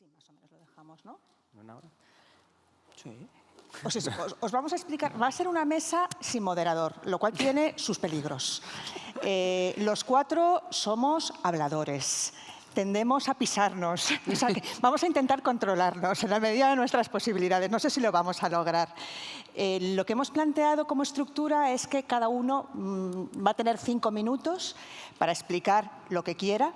Sí, más o menos lo dejamos, ¿no? ¿Una hora? Sí. Os vamos a explicar. Va a ser una mesa sin moderador, lo cual tiene sus peligros. Los cuatro somos habladores. Tendemos a pisarnos. O sea, que vamos a intentar controlarnos en la medida de nuestras posibilidades. No sé si lo vamos a lograr. Lo que hemos planteado como estructura es que cada uno va a tener 5 minutos para explicar lo que quiera,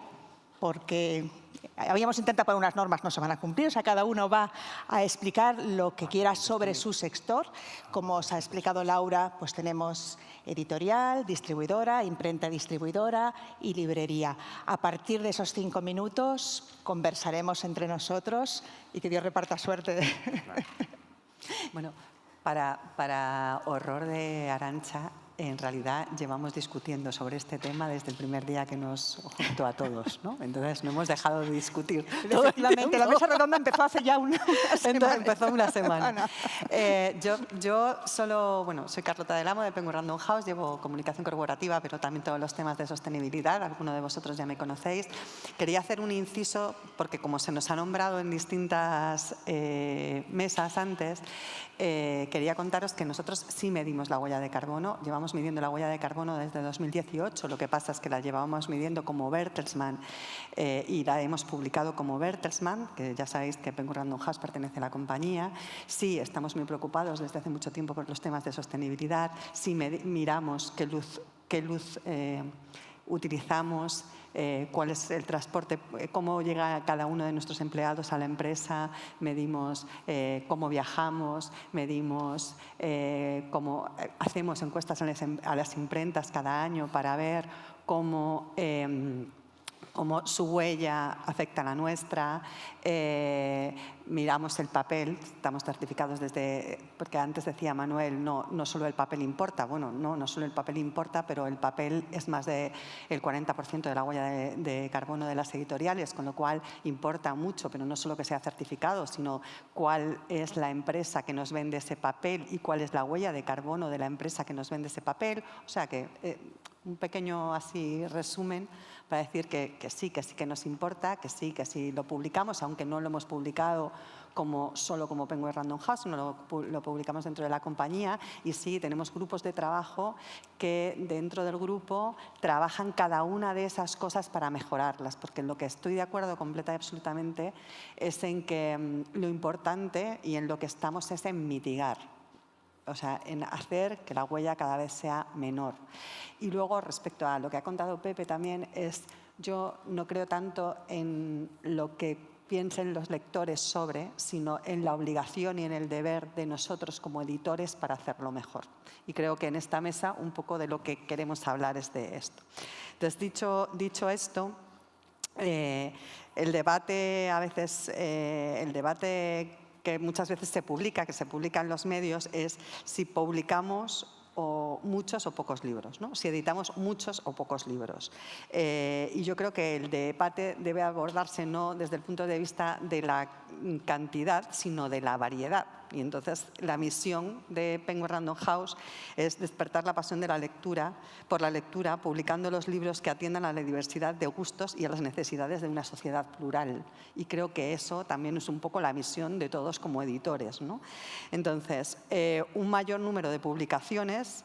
porque habíamos intentado poner unas normas, no se van a cumplir. O sea, cada uno va a explicar lo que quiera sobre su sector. Como os ha explicado Laura, pues tenemos editorial, distribuidora, imprenta distribuidora y librería. A partir de esos 5 minutos conversaremos entre nosotros y que Dios reparta suerte. Bueno, para horror de Arantxa, en realidad llevamos discutiendo sobre este tema desde el primer día que nos juntó a todos, ¿no? Entonces no hemos dejado de discutir. Efectivamente, la mesa redonda empezó hace ya una semana. Entonces empezó una semana. Yo solo, bueno, soy Carlota del Amo de Penguin Random House, llevo comunicación corporativa, pero también todos los temas de sostenibilidad, algunos de vosotros ya me conocéis. Quería hacer un inciso, porque como se nos ha nombrado en distintas mesas antes, quería contaros que nosotros sí medimos la huella de carbono. Llevamos midiendo la huella de carbono desde 2018. Lo que pasa es que la llevábamos midiendo como Bertelsmann y la hemos publicado como Bertelsmann, que ya sabéis que Penguin Random House pertenece a la compañía. Sí, estamos muy preocupados desde hace mucho tiempo por los temas de sostenibilidad. Sí miramos qué luz utilizamos, cuál es el transporte, cómo llega cada uno de nuestros empleados a la empresa, medimos cómo viajamos, medimos cómo hacemos encuestas a las imprentas cada año para ver cómo su huella afecta a la nuestra. Miramos el papel, estamos certificados porque antes decía Manuel, no solo el papel importa. Bueno, no solo el papel importa, pero el papel es más del 40% de la huella de carbono de las editoriales, con lo cual importa mucho, pero no solo que sea certificado, sino cuál es la empresa que nos vende ese papel y cuál es la huella de carbono de la empresa que nos vende ese papel. O sea que un pequeño así resumen para decir que sí que nos importa, que sí lo publicamos, aunque no lo hemos publicado solo como Penguin Random House, no lo publicamos dentro de la compañía. Y sí, tenemos grupos de trabajo que dentro del grupo trabajan cada una de esas cosas para mejorarlas, porque en lo que estoy de acuerdo completa y absolutamente es en que lo importante y en lo que estamos es en mitigar. O sea, en hacer que la huella cada vez sea menor. Y luego, respecto a lo que ha contado Pepe también, yo no creo tanto en lo que piensen los lectores sino en la obligación y en el deber de nosotros como editores para hacerlo mejor. Y creo que en esta mesa un poco de lo que queremos hablar es de esto. Entonces, dicho esto, el debate a veces, que muchas veces se publica en los medios, es si publicamos muchos o pocos libros, ¿no? Si editamos muchos o pocos libros. Y yo creo que el debate debe abordarse no desde el punto de vista de la cantidad, sino de la variedad. Y entonces la misión de Penguin Random House es despertar la pasión de la lectura, por la lectura, publicando los libros que atiendan a la diversidad de gustos y a las necesidades de una sociedad plural. Y creo que eso también es un poco la misión de todos como editores, ¿no? Entonces, un mayor número de publicaciones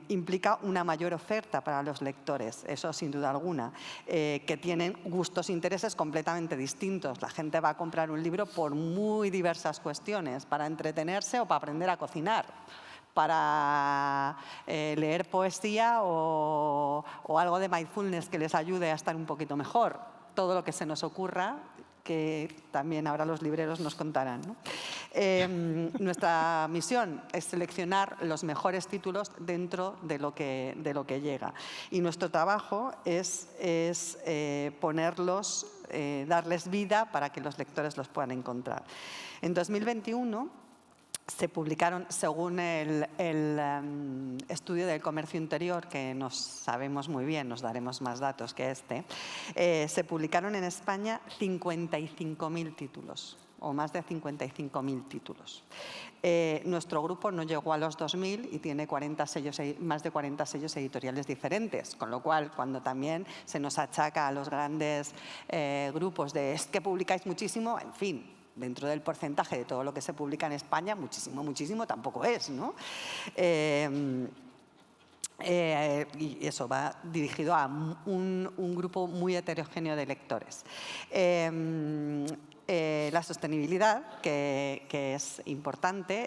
implica una mayor oferta para los lectores, eso sin duda alguna, que tienen gustos e intereses completamente distintos. La gente va a comprar un libro por muy diversas cuestiones, para entretenerse o para aprender a cocinar, para leer poesía o algo de mindfulness que les ayude a estar un poquito mejor. Todo lo que se nos ocurra, que también ahora los libreros nos contarán, ¿no? Nuestra misión es seleccionar los mejores títulos dentro de lo que llega. Y nuestro trabajo es ponerlos, darles vida para que los lectores los puedan encontrar. En 2021 se publicaron, según el estudio del comercio interior, que nos sabemos muy bien, nos daremos más datos que se publicaron en España 55.000 títulos. o más de 55.000 títulos. Nuestro grupo no llegó a los 2.000 y tiene más de 40 sellos editoriales diferentes, con lo cual, cuando también se nos achaca a los grandes grupos de es que publicáis muchísimo, en fin, dentro del porcentaje de todo lo que se publica en España, muchísimo tampoco es, ¿no? Y eso va dirigido a un grupo muy heterogéneo de lectores. La sostenibilidad, que es importante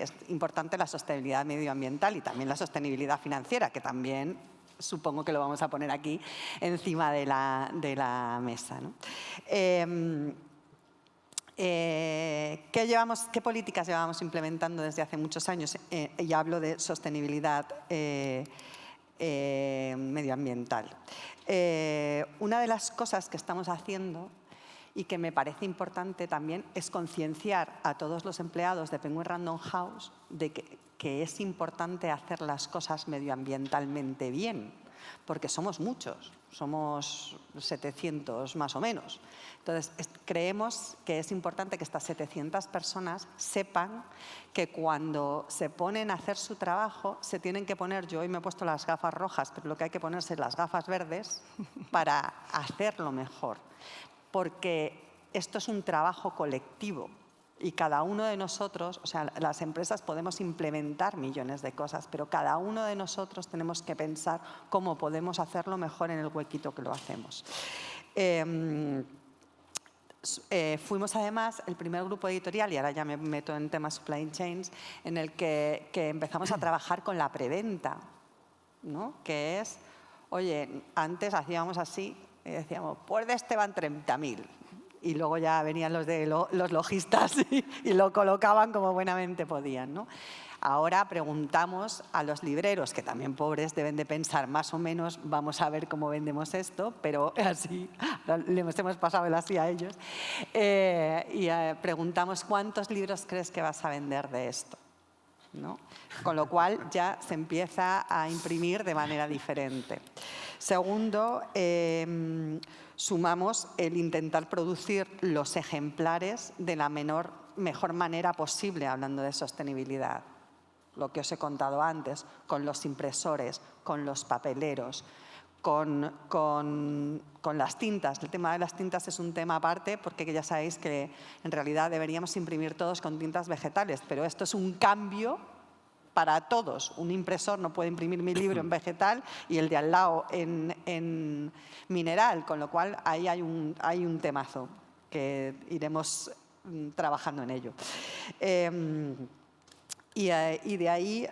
la sostenibilidad medioambiental y también la sostenibilidad financiera, que también supongo que lo vamos a poner aquí encima de la mesa, ¿no? ¿Qué políticas llevamos implementando desde hace muchos años? Y hablo de sostenibilidad medioambiental. Una de las cosas que estamos haciendo y que me parece importante también es concienciar a todos los empleados de Penguin Random House de que es importante hacer las cosas medioambientalmente bien, porque somos muchos, somos 700 más o menos. Entonces, creemos que es importante que estas 700 personas sepan que cuando se ponen a hacer su trabajo se tienen que poner, yo hoy me he puesto las gafas rojas, pero lo que hay que ponerse es las gafas verdes para hacerlo mejor. Porque esto es un trabajo colectivo y cada uno de nosotros, o sea, las empresas podemos implementar millones de cosas, pero cada uno de nosotros tenemos que pensar cómo podemos hacerlo mejor en el huequito que lo hacemos. Fuimos además el primer grupo editorial, y ahora ya me meto en temas supply chains, en el que empezamos a trabajar con la preventa, ¿no? Que es, oye, antes hacíamos así, y decíamos, pues de este van 30.000. Y luego ya venían los lojistas y lo colocaban como buenamente podían, ¿no? Ahora preguntamos a los libreros, que también pobres deben de pensar más o menos, vamos a ver cómo vendemos esto, pero así les hemos pasado el así a ellos. Preguntamos, ¿cuántos libros crees que vas a vender de esto? ¿No? Con lo cual ya se empieza a imprimir de manera diferente. Segundo, sumamos el intentar producir los ejemplares de la mejor manera posible, hablando de sostenibilidad. Lo que os he contado antes, con los impresores, con los papeleros, con las tintas. El tema de las tintas es un tema aparte porque ya sabéis que en realidad deberíamos imprimir todos con tintas vegetales, pero esto es un cambio para todos. Un impresor no puede imprimir mi libro en vegetal y el de al lado en mineral, con lo cual ahí hay un temazo que iremos trabajando en ello. Y de ahí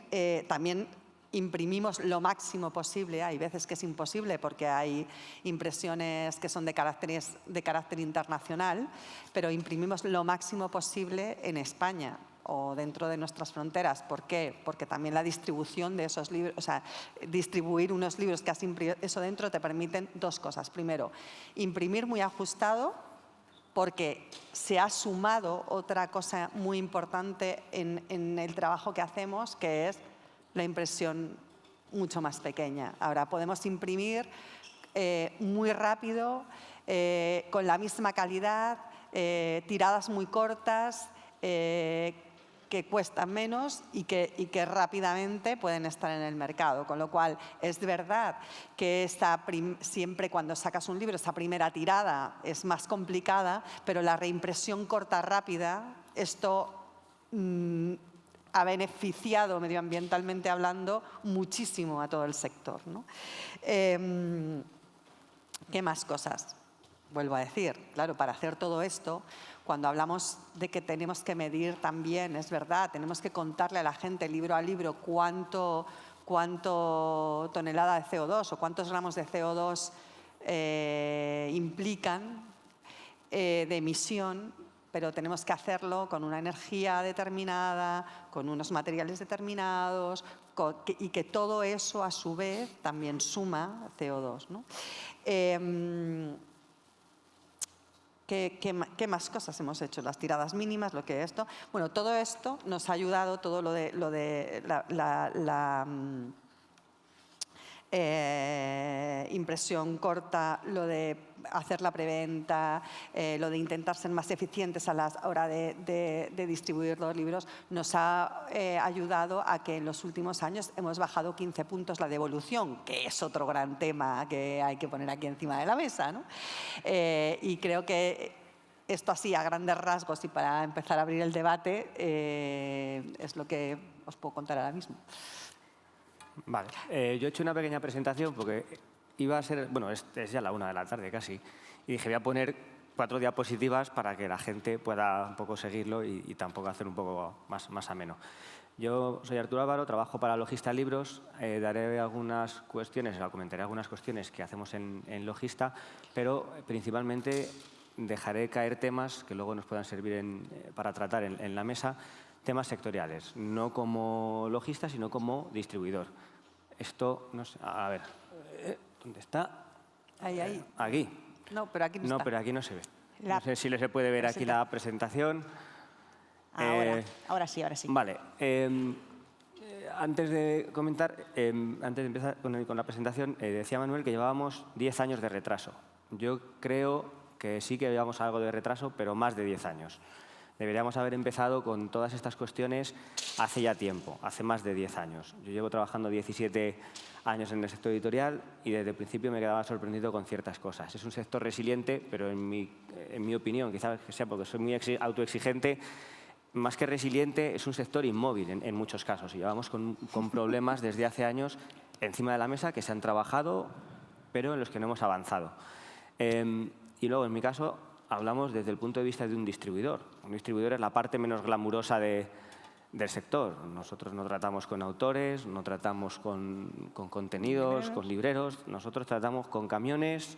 también imprimimos lo máximo posible. Hay veces que es imposible porque hay impresiones que son de carácter internacional, pero imprimimos lo máximo posible en España o dentro de nuestras fronteras. ¿Por qué? Porque también la distribución de esos libros, o sea, distribuir unos libros que has imprimido eso dentro te permiten dos cosas. Primero, imprimir muy ajustado, porque se ha sumado otra cosa muy importante en el trabajo que hacemos, que es la impresión mucho más pequeña. Ahora podemos imprimir muy rápido, con la misma calidad, tiradas muy cortas, que cuestan menos y que rápidamente pueden estar en el mercado. Con lo cual, es verdad que siempre cuando sacas un libro, esa primera tirada es más complicada, pero la reimpresión corta rápida, esto ha beneficiado medioambientalmente hablando muchísimo a todo el sector, ¿no? ¿Qué más cosas? Vuelvo a decir, claro, para hacer todo esto, cuando hablamos de que tenemos que medir también, es verdad, tenemos que contarle a la gente libro a libro cuánto tonelada de CO2 o cuántos gramos de CO2 implican de emisión, pero tenemos que hacerlo con una energía determinada, con unos materiales determinados, y que todo eso a su vez también suma CO2, ¿no? ¿Qué más cosas hemos hecho? Las tiradas mínimas, lo que esto. Bueno, todo esto nos ha ayudado, todo lo de impresión corta, lo de hacer la preventa, lo de intentar ser más eficientes a la hora de distribuir los libros, nos ha ayudado a que en los últimos años hemos bajado 15 puntos la devolución, que es otro gran tema que hay que poner aquí encima de la mesa, ¿no? Y creo que esto así, a grandes rasgos y para empezar a abrir el debate, es lo que os puedo contar ahora mismo. Vale, yo he hecho una pequeña presentación porque iba a ser, bueno, es ya la 1 de la tarde casi, y dije voy a poner 4 diapositivas para que la gente pueda un poco seguirlo y tampoco hacer un poco más ameno. Yo soy Arturo Álvaro, trabajo para Logista Libros, daré algunas cuestiones, comentaré algunas cuestiones que hacemos en Logista, pero principalmente dejaré caer temas que luego nos puedan servir para tratar en la mesa, temas sectoriales, no como logista, sino como distribuidor. Esto, no sé, a ver, ¿dónde está? Ahí. Aquí. No, pero aquí no está. No, pero aquí no se ve. No sé si se puede ver aquí la presentación. Ahora sí, ahora sí. Vale. Antes de comentar, antes de empezar con la presentación, decía Manuel que llevábamos 10 años de retraso. Yo creo que sí que llevamos algo de retraso, pero más de 10 años. Deberíamos haber empezado con todas estas cuestiones hace ya tiempo, hace más de 10 años. Yo llevo trabajando 17 años en el sector editorial y desde el principio me quedaba sorprendido con ciertas cosas. Es un sector resiliente, pero en mi opinión, quizás sea porque soy muy autoexigente, más que resiliente, es un sector inmóvil en muchos casos. Y llevamos con problemas desde hace años encima de la mesa que se han trabajado, pero en los que no hemos avanzado. Y luego, en mi caso, hablamos desde el punto de vista de un distribuidor. Un distribuidor es la parte menos glamurosa del sector. Nosotros no tratamos con autores, no tratamos con contenidos, con libreros. Nosotros tratamos con camiones,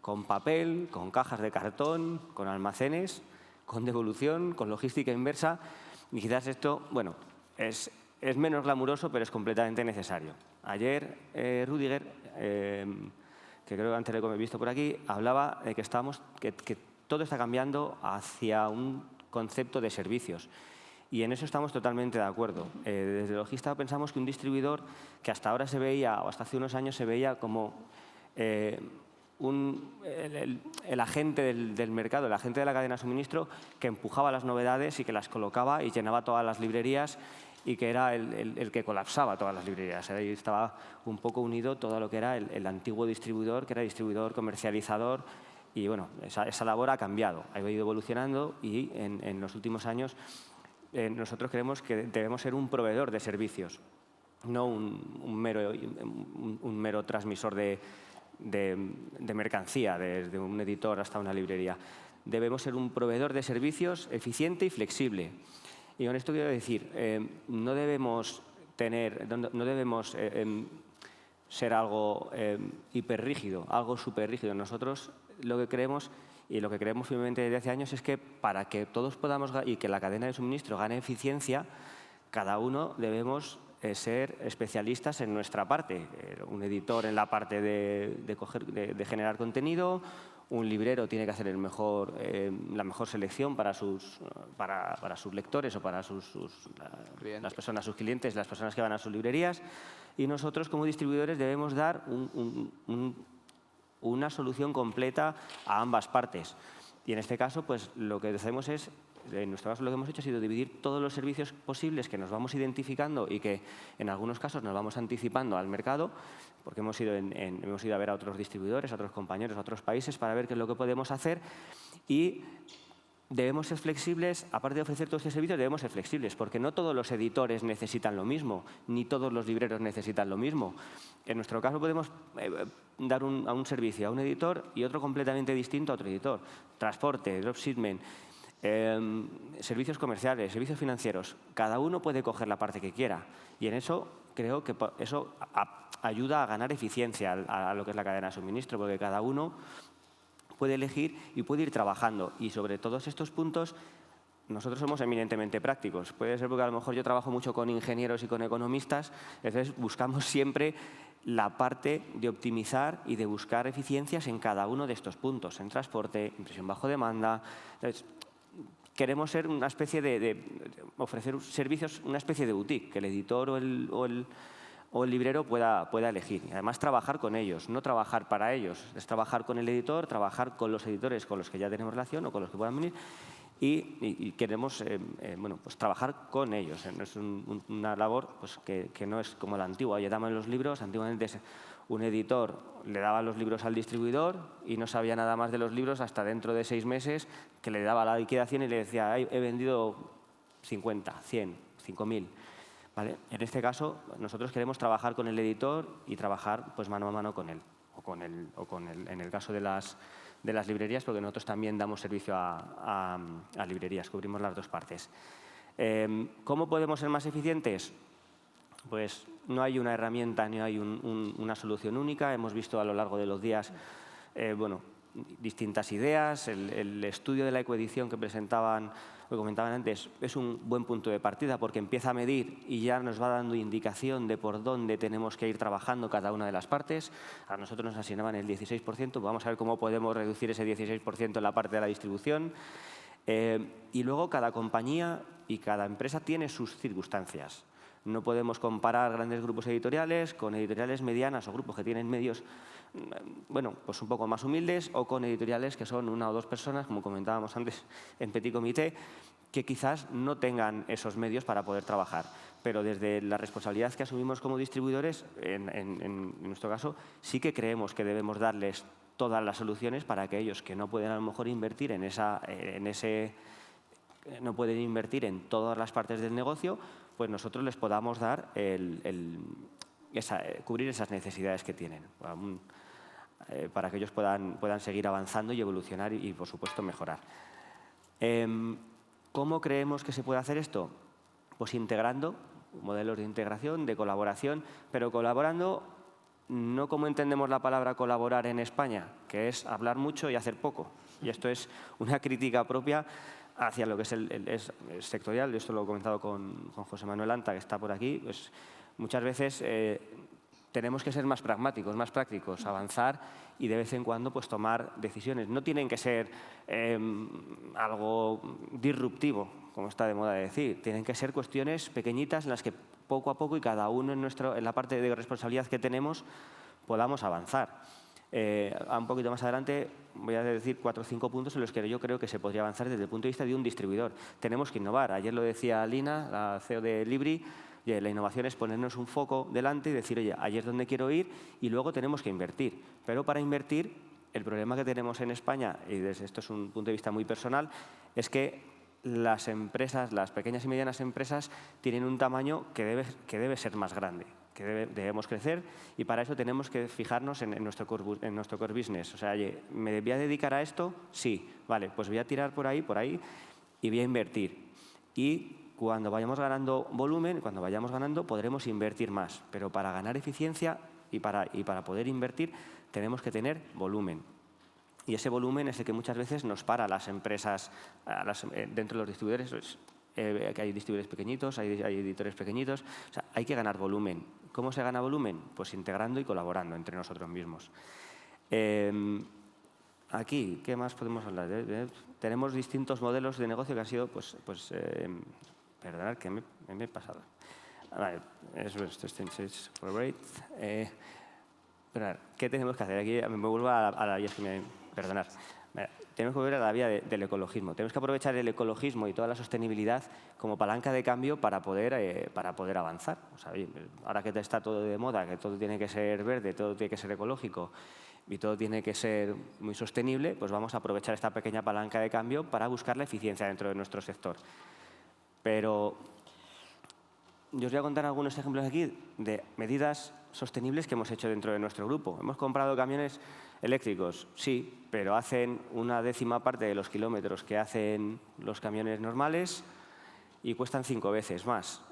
con papel, con cajas de cartón, con almacenes, con devolución, con logística inversa. Y quizás esto, bueno, es menos glamuroso, pero es completamente necesario. Ayer, Rüdiger, que creo que antes lo he visto por aquí, hablaba de que todo está cambiando hacia un concepto de servicios. Y en eso estamos totalmente de acuerdo. Desde Logista pensamos que un distribuidor que hasta ahora se veía, o hasta hace unos años se veía como el agente del mercado, el agente de la cadena de suministro que empujaba las novedades y que las colocaba y llenaba todas las librerías y que era el que colapsaba todas las librerías. Ahí estaba un poco unido todo lo que era el antiguo distribuidor, que era distribuidor, comercializador, y bueno, esa labor ha cambiado, ha ido evolucionando y en los últimos años nosotros creemos que debemos ser un proveedor de servicios, no un mero transmisor de mercancía, desde un editor hasta una librería. Debemos ser un proveedor de servicios eficiente y flexible. Y con esto quiero decir, no debemos ser algo hiperrígido, algo superrígido. Nosotros lo que creemos y lo que creemos firmemente desde hace años es que para que todos podamos y que la cadena de suministro gane eficiencia, cada uno debemos ser especialistas en nuestra parte. Un editor en la parte de generar contenido, un librero tiene que hacer la mejor selección para sus lectores o para sus clientes, las personas que van a sus librerías. Y nosotros, como distribuidores, debemos dar una solución completa a ambas partes. Y en este caso, pues lo que hacemos es, en nuestro caso lo que hemos hecho ha sido dividir todos los servicios posibles que nos vamos identificando y que en algunos casos nos vamos anticipando al mercado, porque hemos ido a ver a otros distribuidores, a otros compañeros, a otros países para ver qué es lo que podemos hacer y debemos ser flexibles, aparte de ofrecer todos estos servicios, debemos ser flexibles, porque no todos los editores necesitan lo mismo, ni todos los libreros necesitan lo mismo. En nuestro caso podemos dar un servicio a un editor y otro completamente distinto a otro editor. Transporte, dropshipment, servicios comerciales, servicios financieros. Cada uno puede coger la parte que quiera y en eso creo que eso ayuda a ganar eficiencia a lo que es la cadena de suministro, porque cada uno puede elegir y puede ir trabajando. Y sobre todos estos puntos, nosotros somos eminentemente prácticos. Puede ser porque a lo mejor yo trabajo mucho con ingenieros y con economistas, entonces buscamos siempre la parte de optimizar y de buscar eficiencias en cada uno de estos puntos, en transporte, impresión bajo demanda. Entonces, queremos ser una especie ofrecer servicios, una especie de boutique, que el editor o o el librero pueda elegir. Y además trabajar con ellos, no trabajar para ellos, es trabajar con el editor, trabajar con los editores con los que ya tenemos relación o con los que puedan venir y queremos bueno, pues trabajar con ellos. Es una labor pues, que no es como la antigua. Oye, dame los libros, antiguamente un editor le daba los libros al distribuidor y no sabía nada más de los libros hasta dentro de 6 meses que le daba la liquidación y le decía, he vendido 50, 100, 5.000. ¿Vale? En este caso, nosotros queremos trabajar con el editor y trabajar pues, mano a mano con él, en el caso de las librerías, porque nosotros también damos servicio a librerías, cubrimos las dos partes. ¿Cómo podemos ser más eficientes? Pues no hay una herramienta ni hay una solución única. Hemos visto a lo largo de los días bueno, distintas ideas. El estudio de la ecoedición que presentaban, lo comentaban antes, es un buen punto de partida porque empieza a medir y ya nos va dando indicación de por dónde tenemos que ir trabajando cada una de las partes. A nosotros nos asignaban el 16%, vamos a ver cómo podemos reducir ese 16% en la parte de la distribución. Y luego cada compañía y cada empresa tiene sus circunstancias. No podemos comparar grandes grupos editoriales con editoriales medianas o grupos que tienen medios bueno, pues un poco más humildes o con editoriales que son 1 o 2 personas, como comentábamos antes en Petit Comité, que quizás no tengan esos medios para poder trabajar. Pero desde la responsabilidad que asumimos como distribuidores, en nuestro caso, sí que creemos que debemos darles todas las soluciones para que ellos que no pueden a lo mejor invertir no pueden invertir en todas las partes del negocio, pues nosotros les podamos dar cubrir esas necesidades que tienen, para que ellos puedan seguir avanzando y evolucionar y por supuesto, mejorar. ¿Cómo creemos que se puede hacer esto? Pues integrando modelos de integración, de colaboración, pero colaborando no como entendemos la palabra colaborar en España, que es hablar mucho y hacer poco. Y esto es una crítica propia hacia lo que es el sectorial. Esto lo he comentado con José Manuel Anta, que está por aquí. Pues muchas veces tenemos que ser más pragmáticos, más prácticos, avanzar y de vez en cuando pues, tomar decisiones. No tienen que ser algo disruptivo, como está de moda decir. Tienen que ser cuestiones pequeñitas en las que poco a poco y cada uno en la parte de responsabilidad que tenemos podamos avanzar. Un poquito más adelante voy a decir 4 o 5 puntos en los que yo creo que se podría avanzar desde el punto de vista de un distribuidor. Tenemos que innovar. Ayer lo decía Lina, la CEO de Libri, la innovación es ponernos un foco delante y decir, oye, ahí es donde quiero ir y luego tenemos que invertir. Pero para invertir, el problema que tenemos en España, y desde esto es un punto de vista muy personal, es que las empresas, las pequeñas y medianas empresas, tienen un tamaño que debe ser más grande, que debemos crecer y para eso tenemos que fijarnos en nuestro core business. O sea, oye, ¿me voy a dedicar a esto? Sí. Vale, pues voy a tirar por ahí y voy a invertir. Y cuando vayamos ganando volumen, cuando vayamos ganando, podremos invertir más. Pero para ganar eficiencia y para poder invertir, tenemos que tener volumen. Y ese volumen es el que muchas veces nos para a las empresas, dentro de los distribuidores, que hay distribuidores pequeñitos, hay editores pequeñitos. O sea, hay que ganar volumen. ¿Cómo se gana volumen? Pues integrando y colaborando entre nosotros mismos. Aquí, ¿qué más podemos hablar? Tenemos distintos modelos de negocio que han sido, perdonad, que me he pasado. Vale, ¿qué tenemos que hacer? Aquí me vuelvo a la vía que perdonad. Tenemos que volver a la vía del ecologismo. Tenemos que aprovechar el ecologismo y toda la sostenibilidad como palanca de cambio para poder avanzar. O sea, ahora que está todo de moda, que todo tiene que ser verde, todo tiene que ser ecológico y todo tiene que ser muy sostenible, pues vamos a aprovechar esta pequeña palanca de cambio para buscar la eficiencia dentro de nuestro sector. Pero yo os voy a contar algunos ejemplos aquí de medidas sostenibles que hemos hecho dentro de nuestro grupo. Hemos comprado camiones eléctricos, sí, pero hacen 1/10 parte de los kilómetros que hacen los camiones normales y cuestan 5 veces más.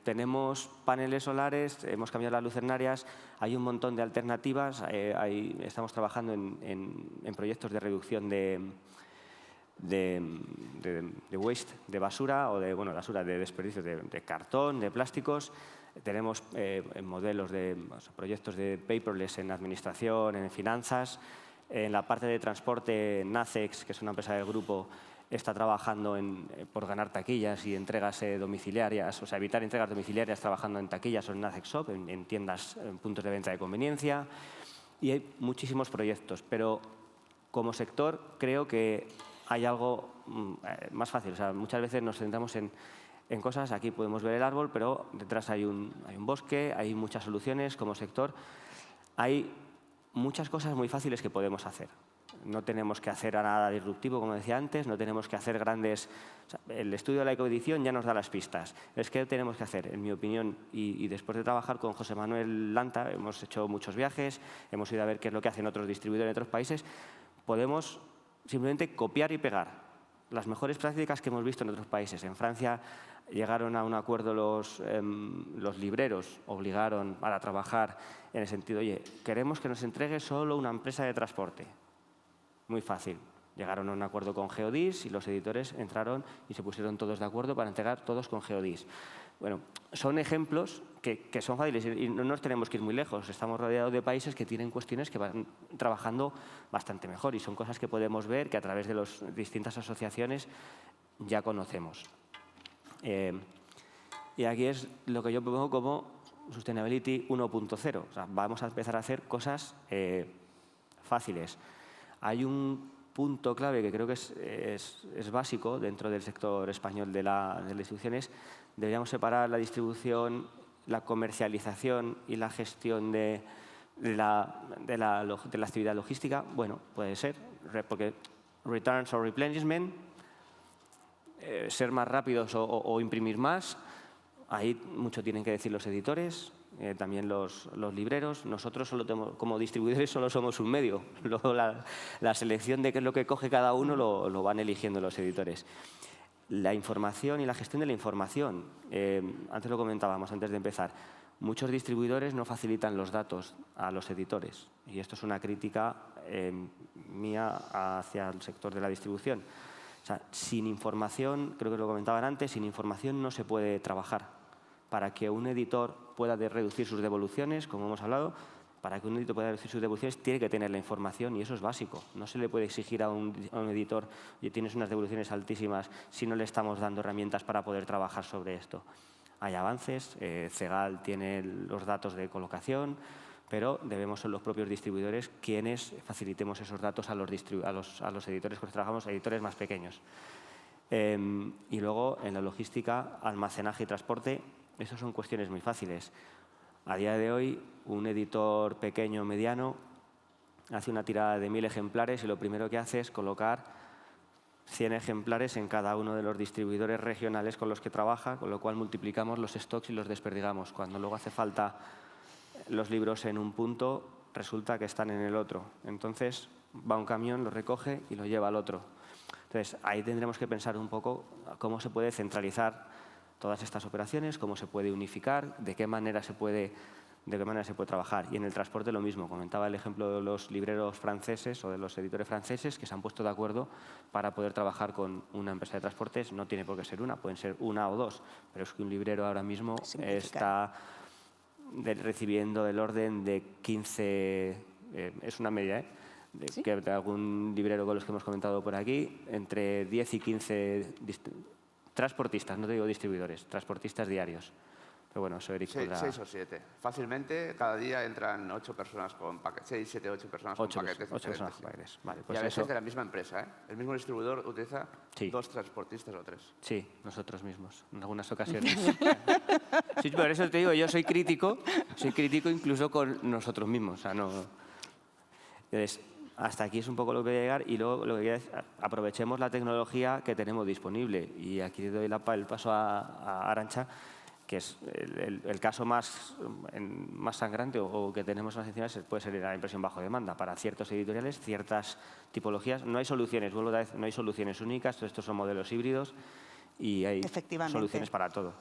Tenemos paneles solares, hemos cambiado las lucernarias, hay un montón de alternativas, estamos trabajando en proyectos de reducción de waste, de basura o de basura de desperdicios de cartón, de plásticos. Tenemos modelos proyectos de paperless en administración, en finanzas. En la parte de transporte, Nacex, que es una empresa del grupo, está trabajando por ganar taquillas y entregas domiciliarias, o sea, evitar entregas domiciliarias trabajando en taquillas o en Nacex Shop, en tiendas, en puntos de venta de conveniencia. Y hay muchísimos proyectos, pero como sector creo que hay algo más fácil. O sea, muchas veces nos centramos en cosas, aquí podemos ver el árbol, pero detrás hay un bosque, hay muchas soluciones como sector. Hay muchas cosas muy fáciles que podemos hacer. No tenemos que hacer nada disruptivo, como decía antes, no tenemos que hacer grandes... O sea, el estudio de la ecoedición ya nos da las pistas. Es que tenemos que hacer, en mi opinión, y después de trabajar con José Manuel Lanta, hemos hecho muchos viajes, hemos ido a ver qué es lo que hacen otros distribuidores en otros países, podemos simplemente copiar y pegar las mejores prácticas que hemos visto en otros países. En Francia llegaron a un acuerdo los libreros, obligaron a trabajar en el sentido, oye, queremos que nos entregue solo una empresa de transporte. Muy fácil. Llegaron a un acuerdo con Geodis y los editores entraron y se pusieron todos de acuerdo para entregar todos con Geodis. Bueno, son ejemplos que son fáciles y no nos tenemos que ir muy lejos. Estamos rodeados de países que tienen cuestiones que van trabajando bastante mejor y son cosas que podemos ver que a través de las distintas asociaciones ya conocemos. Y aquí es lo que yo propongo como Sustainability 1.0. O sea, vamos a empezar a hacer cosas fáciles. Hay un punto clave que creo que es básico dentro del sector español de las distribuciones. Deberíamos separar la distribución, la comercialización y la gestión de la actividad logística. Bueno, puede ser, porque returns o replenishment, ser más rápidos o imprimir más, ahí mucho tienen que decir los editores. También los libreros. Nosotros como distribuidores solo somos un medio. Luego la selección de qué es lo que coge cada uno lo van eligiendo los editores. La información y la gestión de la información. Antes lo comentábamos, antes de empezar. Muchos distribuidores no facilitan los datos a los editores. Y esto es una crítica mía hacia el sector de la distribución. O sea, sin información, creo que lo comentaban antes, sin información no se puede trabajar. Para que un editor pueda reducir sus devoluciones, como hemos hablado, para que un editor pueda reducir sus devoluciones tiene que tener la información y eso es básico. No se le puede exigir a un editor, oye, tienes unas devoluciones altísimas si no le estamos dando herramientas para poder trabajar sobre esto. Hay avances, Cegal tiene los datos de colocación, pero debemos ser los propios distribuidores quienes facilitemos esos datos a los editores con los que trabajamos, editores más pequeños. Y luego, en la logística, almacenaje y transporte, esas son cuestiones muy fáciles. A día de hoy, un editor pequeño o mediano hace una tirada de 1000 ejemplares y lo primero que hace es colocar 100 ejemplares en cada uno de los distribuidores regionales con los que trabaja, con lo cual multiplicamos los stocks y los desperdigamos. Cuando luego hace falta los libros en un punto, resulta que están en el otro. Entonces, va un camión, lo recoge y lo lleva al otro. Entonces, ahí tendremos que pensar un poco cómo se puede centralizar todas estas operaciones, cómo se puede unificar, de qué manera se puede trabajar. Y en el transporte lo mismo. Comentaba el ejemplo de los libreros franceses o de los editores franceses que se han puesto de acuerdo para poder trabajar con una empresa de transportes. No tiene por qué ser una, pueden ser una o dos, pero es que un librero ahora mismo está recibiendo el orden de 15, es una media, ¿Sí? que de algún librero con los que hemos comentado por aquí, entre 10 y 15 transportistas, no te digo distribuidores, transportistas diarios. Pero bueno, eso Eric podrá... 6 o 7. Fácilmente, cada día entran 8 personas con paquetes, 6, 7, 8 personas con paquetes. 8 personas con paquetes. Vale, Y pues a veces eso... de la misma empresa, ¿eh? El mismo distribuidor utiliza Sí. 2 transportistas o 3. Sí, nosotros mismos, en algunas ocasiones. Sí, por eso te digo, yo soy crítico incluso con nosotros mismos. O sea, no... Entonces, hasta aquí es un poco lo que voy a llegar y luego lo que quiero es aprovechemos la tecnología que tenemos disponible. Y aquí doy el paso a Arantxa, que es el caso más sangrante o que tenemos más encima, puede ser la impresión bajo demanda para ciertos editoriales, ciertas tipologías. No hay soluciones, vuelvo a decir, no hay soluciones únicas, estos son modelos híbridos y hay soluciones para todo.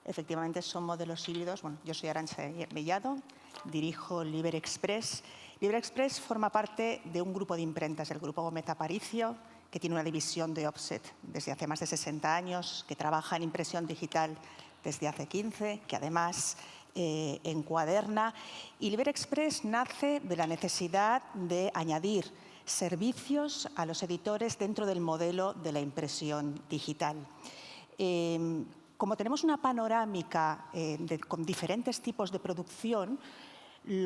Efectivamente, son modelos híbridos. Bueno, yo soy Arantxa Mellado, dirijo Liber Express. Liber Express forma parte de un grupo de imprentas, el Grupo Gómez Aparicio, que tiene una división de offset desde hace más de 60 años, que trabaja en impresión digital desde hace 15, que además encuaderna. Y Liber Express nace de la necesidad de añadir servicios a los editores dentro del modelo de la impresión digital. Como tenemos una panorámica con diferentes tipos de producción, de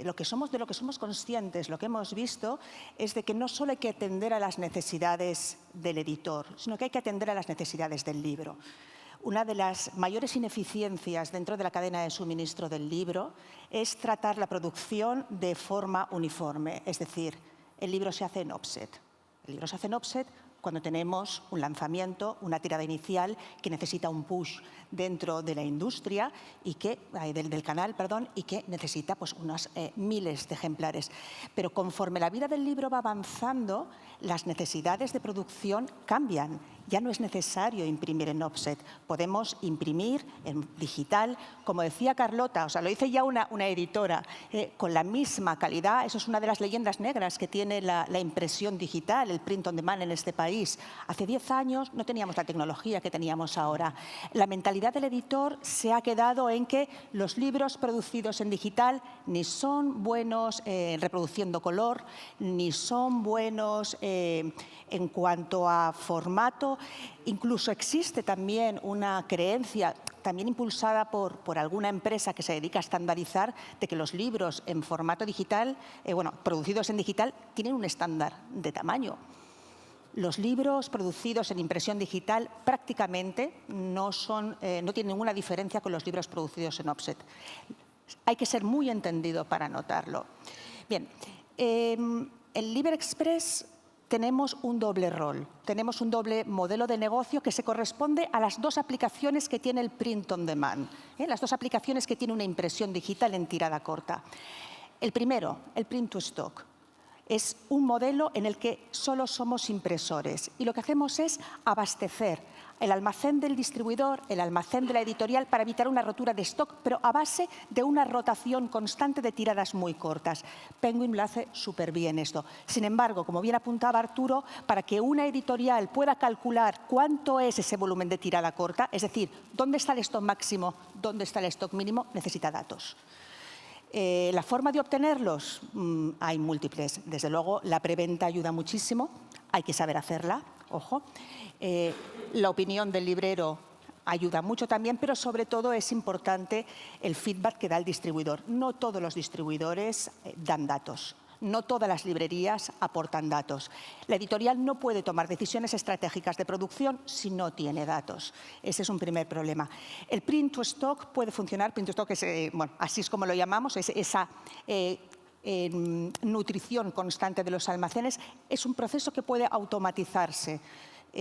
lo que somos conscientes, lo que hemos visto, es de que no solo hay que atender a las necesidades del editor, sino que hay que atender a las necesidades del libro. Una de las mayores ineficiencias dentro de la cadena de suministro del libro es tratar la producción de forma uniforme, es decir, el libro se hace en offset. El libro se hace en offset cuando tenemos un lanzamiento, una tirada inicial que necesita un push dentro de la industria y del canal, y que necesita pues, unos miles de ejemplares. Pero conforme la vida del libro va avanzando, las necesidades de producción cambian. Ya no es necesario imprimir en offset. Podemos imprimir en digital, como decía Carlota, o sea, lo dice ya una editora, con la misma calidad. Eso es una de las leyendas negras que tiene la impresión digital, el print on demand en este país. Hace 10 años no teníamos la tecnología que teníamos ahora. La mentalidad del editor se ha quedado en que los libros producidos en digital ni son buenos reproduciendo color, ni son buenos en cuanto a formato. Incluso existe también una creencia, también impulsada por alguna empresa que se dedica a estandarizar, de que los libros en formato digital, producidos en digital, tienen un estándar de tamaño. Los libros producidos en impresión digital prácticamente no tienen ninguna diferencia con los libros producidos en offset. Hay que ser muy entendido para notarlo. Bien, en LibreExpress tenemos un doble rol, tenemos un doble modelo de negocio que se corresponde a las dos aplicaciones que tiene el print on demand, las dos aplicaciones que tiene una impresión digital en tirada corta. El primero, el print to stock, es un modelo en el que solo somos impresores y lo que hacemos es abastecer el almacén del distribuidor, el almacén de la editorial para evitar una rotura de stock, pero a base de una rotación constante de tiradas muy cortas. Penguin lo hace súper bien esto. Sin embargo, como bien apuntaba Arturo, para que una editorial pueda calcular cuánto es ese volumen de tirada corta, es decir, dónde está el stock máximo, dónde está el stock mínimo, necesita datos. La forma de obtenerlos, hay múltiples. Desde luego, la preventa ayuda muchísimo, hay que saber hacerla, ojo. La opinión del librero ayuda mucho también, pero sobre todo es importante el feedback que da el distribuidor. No todos los distribuidores dan datos. No todas las librerías aportan datos. La editorial no puede tomar decisiones estratégicas de producción si no tiene datos. Ese es un primer problema. El print to stock puede funcionar. Print to stock es, así es como lo llamamos, es esa nutrición constante de los almacenes. Es un proceso que puede automatizarse.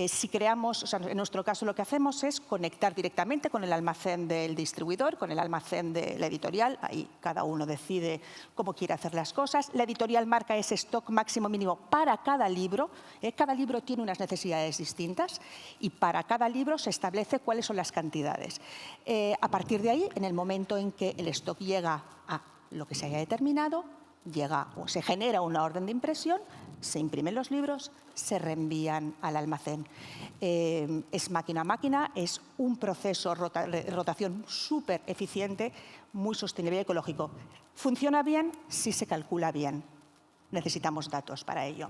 Si creamos, en nuestro caso lo que hacemos es conectar directamente con el almacén del distribuidor, con el almacén de la editorial. Ahí cada uno decide cómo quiere hacer las cosas. La editorial marca ese stock máximo mínimo para cada libro. Cada libro tiene unas necesidades distintas y para cada libro se establece cuáles son las cantidades. A partir de ahí, en el momento en que el stock llega a lo que se haya determinado, se genera una orden de impresión, se imprimen los libros, se reenvían al almacén. Es máquina a máquina, es un proceso de rotación súper eficiente, muy sostenible y ecológico. Funciona bien si se calcula bien. Necesitamos datos para ello.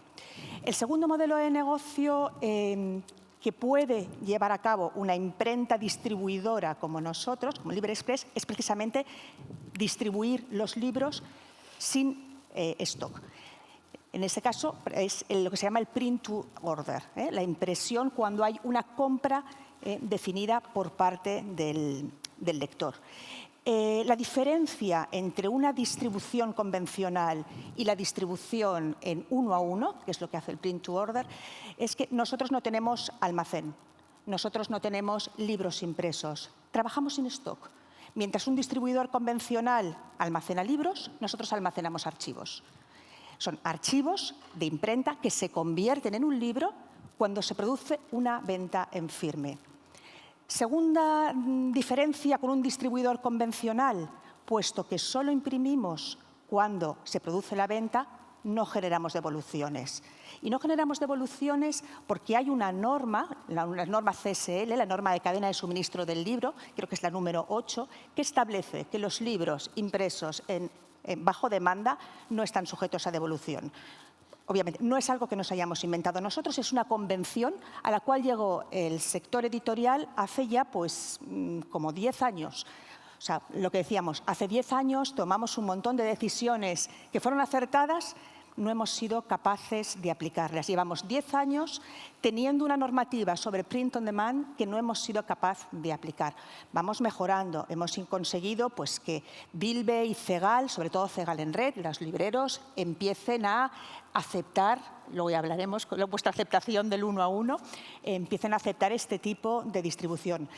El segundo modelo de negocio que puede llevar a cabo una imprenta distribuidora como nosotros, como LibreExpress, es precisamente distribuir los libros sin stock. En este caso es lo que se llama el print to order, la impresión cuando hay una compra definida por parte del lector. La diferencia entre una distribución convencional y la distribución en uno a uno, que es lo que hace el print to order, es que nosotros no tenemos almacén, nosotros no tenemos libros impresos, trabajamos sin stock. Mientras un distribuidor convencional almacena libros, nosotros almacenamos archivos. Son archivos de imprenta que se convierten en un libro cuando se produce una venta en firme. Segunda diferencia con un distribuidor convencional, puesto que solo imprimimos cuando se produce la venta, no generamos devoluciones. Y no generamos devoluciones porque hay una norma, la norma CSL, la norma de cadena de suministro del libro, creo que es la número 8, que establece que los libros impresos bajo demanda no están sujetos a devolución. obviamente, no es algo que nos hayamos inventado nosotros, es una convención a la cual llegó el sector editorial hace ya pues como 10 años. O sea, lo que decíamos, hace 10 años tomamos un montón de decisiones que fueron acertadas, no hemos sido capaces de aplicarlas. Llevamos 10 años teniendo una normativa sobre print on demand que no hemos sido capaces de aplicar. Vamos mejorando. Hemos conseguido pues, que Bilbe y Cegal, sobre todo Cegal en Red, los libreros, empiecen a aceptar, luego ya hablaremos con vuestra aceptación del 1 a 1, empiecen a aceptar este tipo de distribución.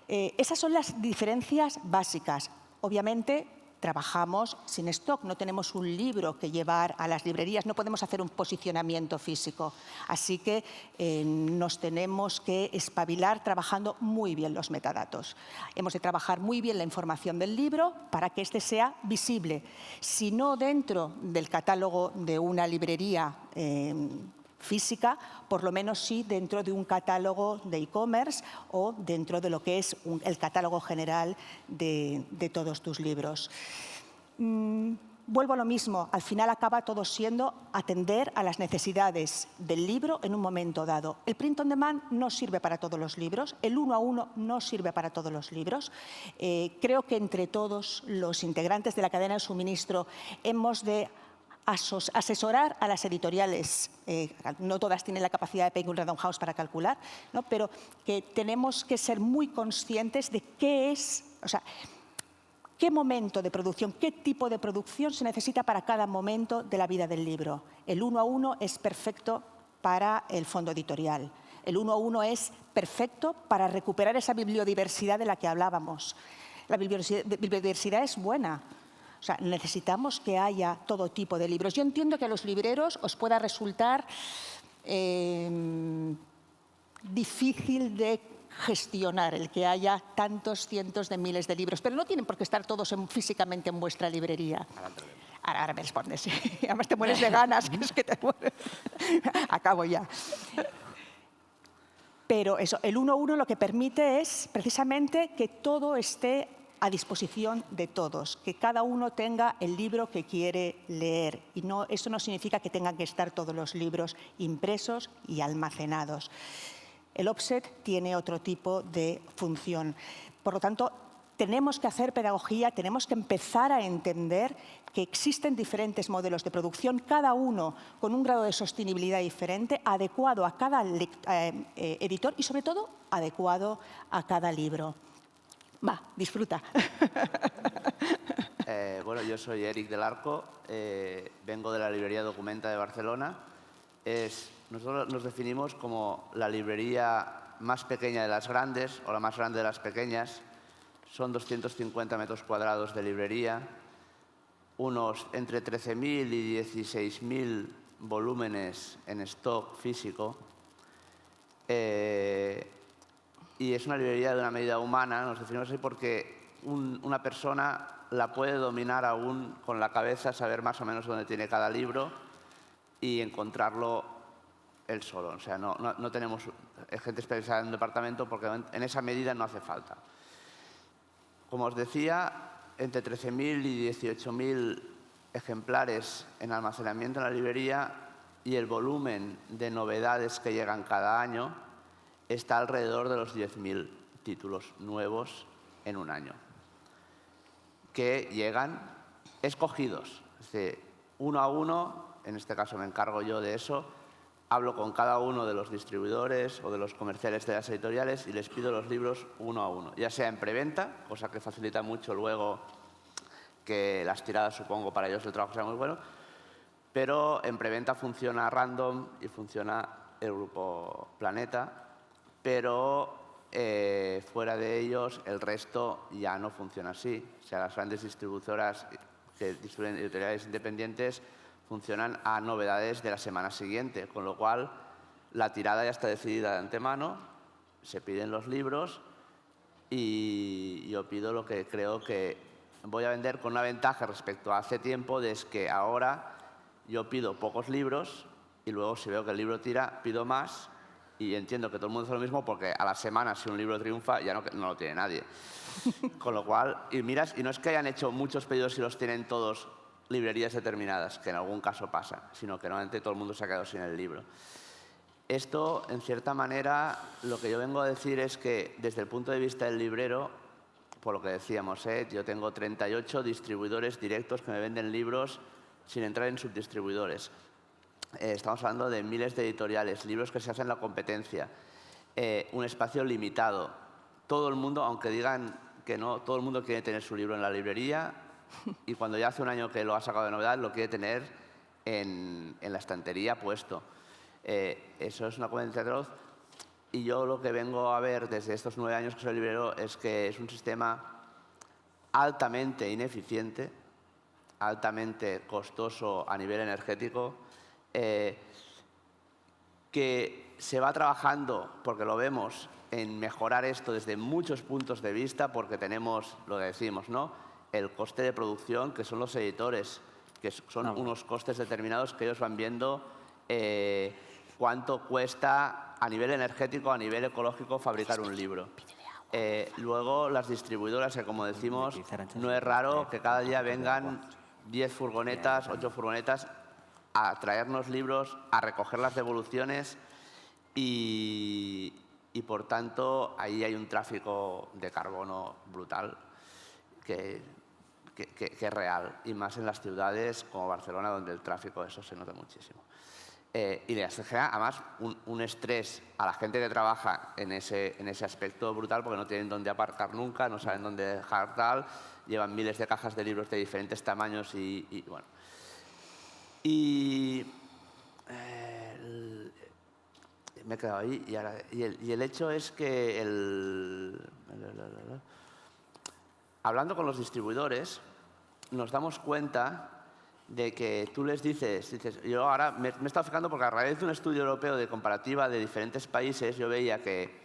Esas son las diferencias básicas. Obviamente, trabajamos sin stock, no tenemos un libro que llevar a las librerías, no podemos hacer un posicionamiento físico. Así que nos tenemos que espabilar trabajando muy bien los metadatos. Hemos de trabajar muy bien la información del libro para que éste sea visible. Si no dentro del catálogo de una librería física, por lo menos sí dentro de un catálogo de e-commerce o dentro de lo que es el catálogo general de todos tus libros. Vuelvo a lo mismo, al final acaba todo siendo atender a las necesidades del libro en un momento dado. El print on demand no sirve para todos los libros, el 1 a 1 no sirve para todos los libros. Creo que entre todos los integrantes de la cadena de suministro hemos de asesorar a las editoriales, no todas tienen la capacidad de Penguin Random House para calcular, ¿no? Pero que tenemos que ser muy conscientes de qué es, o sea, qué momento de producción, qué tipo de producción se necesita para cada momento de la vida del libro. El 1 a 1 es perfecto para el fondo editorial. El 1 a 1 es perfecto para recuperar esa bibliodiversidad de la que hablábamos. La bibliodiversidad es buena. O sea, necesitamos que haya todo tipo de libros. Yo entiendo que a los libreros os pueda resultar difícil de gestionar el que haya tantos cientos de miles de libros, pero no tienen por qué estar todos físicamente en vuestra librería. Ahora me respondes. Además te mueres de ganas, que es que te mueres. Acabo ya. Pero eso, el 1 a 1 lo que permite es precisamente que todo esté a disposición de todos, que cada uno tenga el libro que quiere leer. Y eso no significa que tengan que estar todos los libros impresos y almacenados. El offset tiene otro tipo de función. Por lo tanto, tenemos que hacer pedagogía, tenemos que empezar a entender que existen diferentes modelos de producción, cada uno con un grado de sostenibilidad diferente, adecuado a cada editor y, sobre todo, adecuado a cada libro. Va, disfruta. Bueno, yo soy Eric del Arco, vengo de la librería Documenta de Barcelona. Nosotros nos definimos como la librería más pequeña de las grandes o la más grande de las pequeñas. Son 250 metros cuadrados de librería, unos entre 13.000 y 16.000 volúmenes en stock físico. Y es una librería de una medida humana, nos definimos así porque una persona la puede dominar aún con la cabeza, saber más o menos dónde tiene cada libro y encontrarlo él solo. O sea, no tenemos gente especializada en un departamento porque en esa medida no hace falta. Como os decía, entre 13.000 y 18.000 ejemplares en almacenamiento en la librería y el volumen de novedades que llegan cada año está alrededor de los 10.000 títulos nuevos en un año, que llegan escogidos. Es decir, 1 a 1, en este caso me encargo yo de eso, hablo con cada uno de los distribuidores o de los comerciales de las editoriales y les pido los libros 1 a 1, ya sea en preventa, cosa que facilita mucho luego que las tiradas, supongo, para ellos el trabajo sea muy bueno, pero en preventa funciona Random y funciona el Grupo Planeta, pero fuera de ellos el resto ya no funciona así. O sea, las grandes distribuidoras que distribuyen editoriales independientes funcionan a novedades de la semana siguiente, con lo cual la tirada ya está decidida de antemano, se piden los libros y yo pido lo que creo que voy a vender con una ventaja respecto a hace tiempo, es que ahora yo pido pocos libros y luego si veo que el libro tira, pido más. Y entiendo que todo el mundo hace lo mismo porque a la semana, si un libro triunfa, ya no lo tiene nadie. Con lo cual, y miras, y no es que hayan hecho muchos pedidos y los tienen todos librerías determinadas, que en algún caso pasa, sino que normalmente todo el mundo se ha quedado sin el libro. Esto, en cierta manera, lo que yo vengo a decir es que desde el punto de vista del librero, por lo que decíamos, yo tengo 38 distribuidores directos que me venden libros sin entrar en subdistribuidores. Estamos hablando de miles de editoriales, libros que se hacen en la competencia, un espacio limitado. Todo el mundo, aunque digan que no, todo el mundo quiere tener su libro en la librería y cuando ya hace un año que lo ha sacado de novedad, lo quiere tener en la estantería puesto. Eso es una competencia atroz y yo lo que vengo a ver desde estos 9 años que soy librero es que es un sistema altamente ineficiente, altamente costoso a nivel energético, que se va trabajando, porque lo vemos, en mejorar esto desde muchos puntos de vista, porque tenemos, lo que decimos, ¿no?, el coste de producción, que son los editores, que son unos costes determinados que ellos van viendo cuánto cuesta a nivel energético, a nivel ecológico, fabricar un libro. Luego, las distribuidoras, que como decimos, no es raro que cada día vengan 10 furgonetas, 8 furgonetas a traernos libros, a recoger las devoluciones y por tanto, ahí hay un tráfico de carbono brutal que es real, y más en las ciudades como Barcelona, donde el tráfico, eso se nota muchísimo. Y le genera, además, un estrés a la gente que trabaja en ese aspecto brutal, porque no tienen dónde aparcar nunca, no saben dónde dejar tal, llevan miles de cajas de libros de diferentes tamaños y bueno. Y me he quedado ahí y el hecho es que hablando con los distribuidores nos damos cuenta de que tú les dices yo ahora me he estado fijando porque a raíz de un estudio europeo de comparativa de diferentes países yo veía que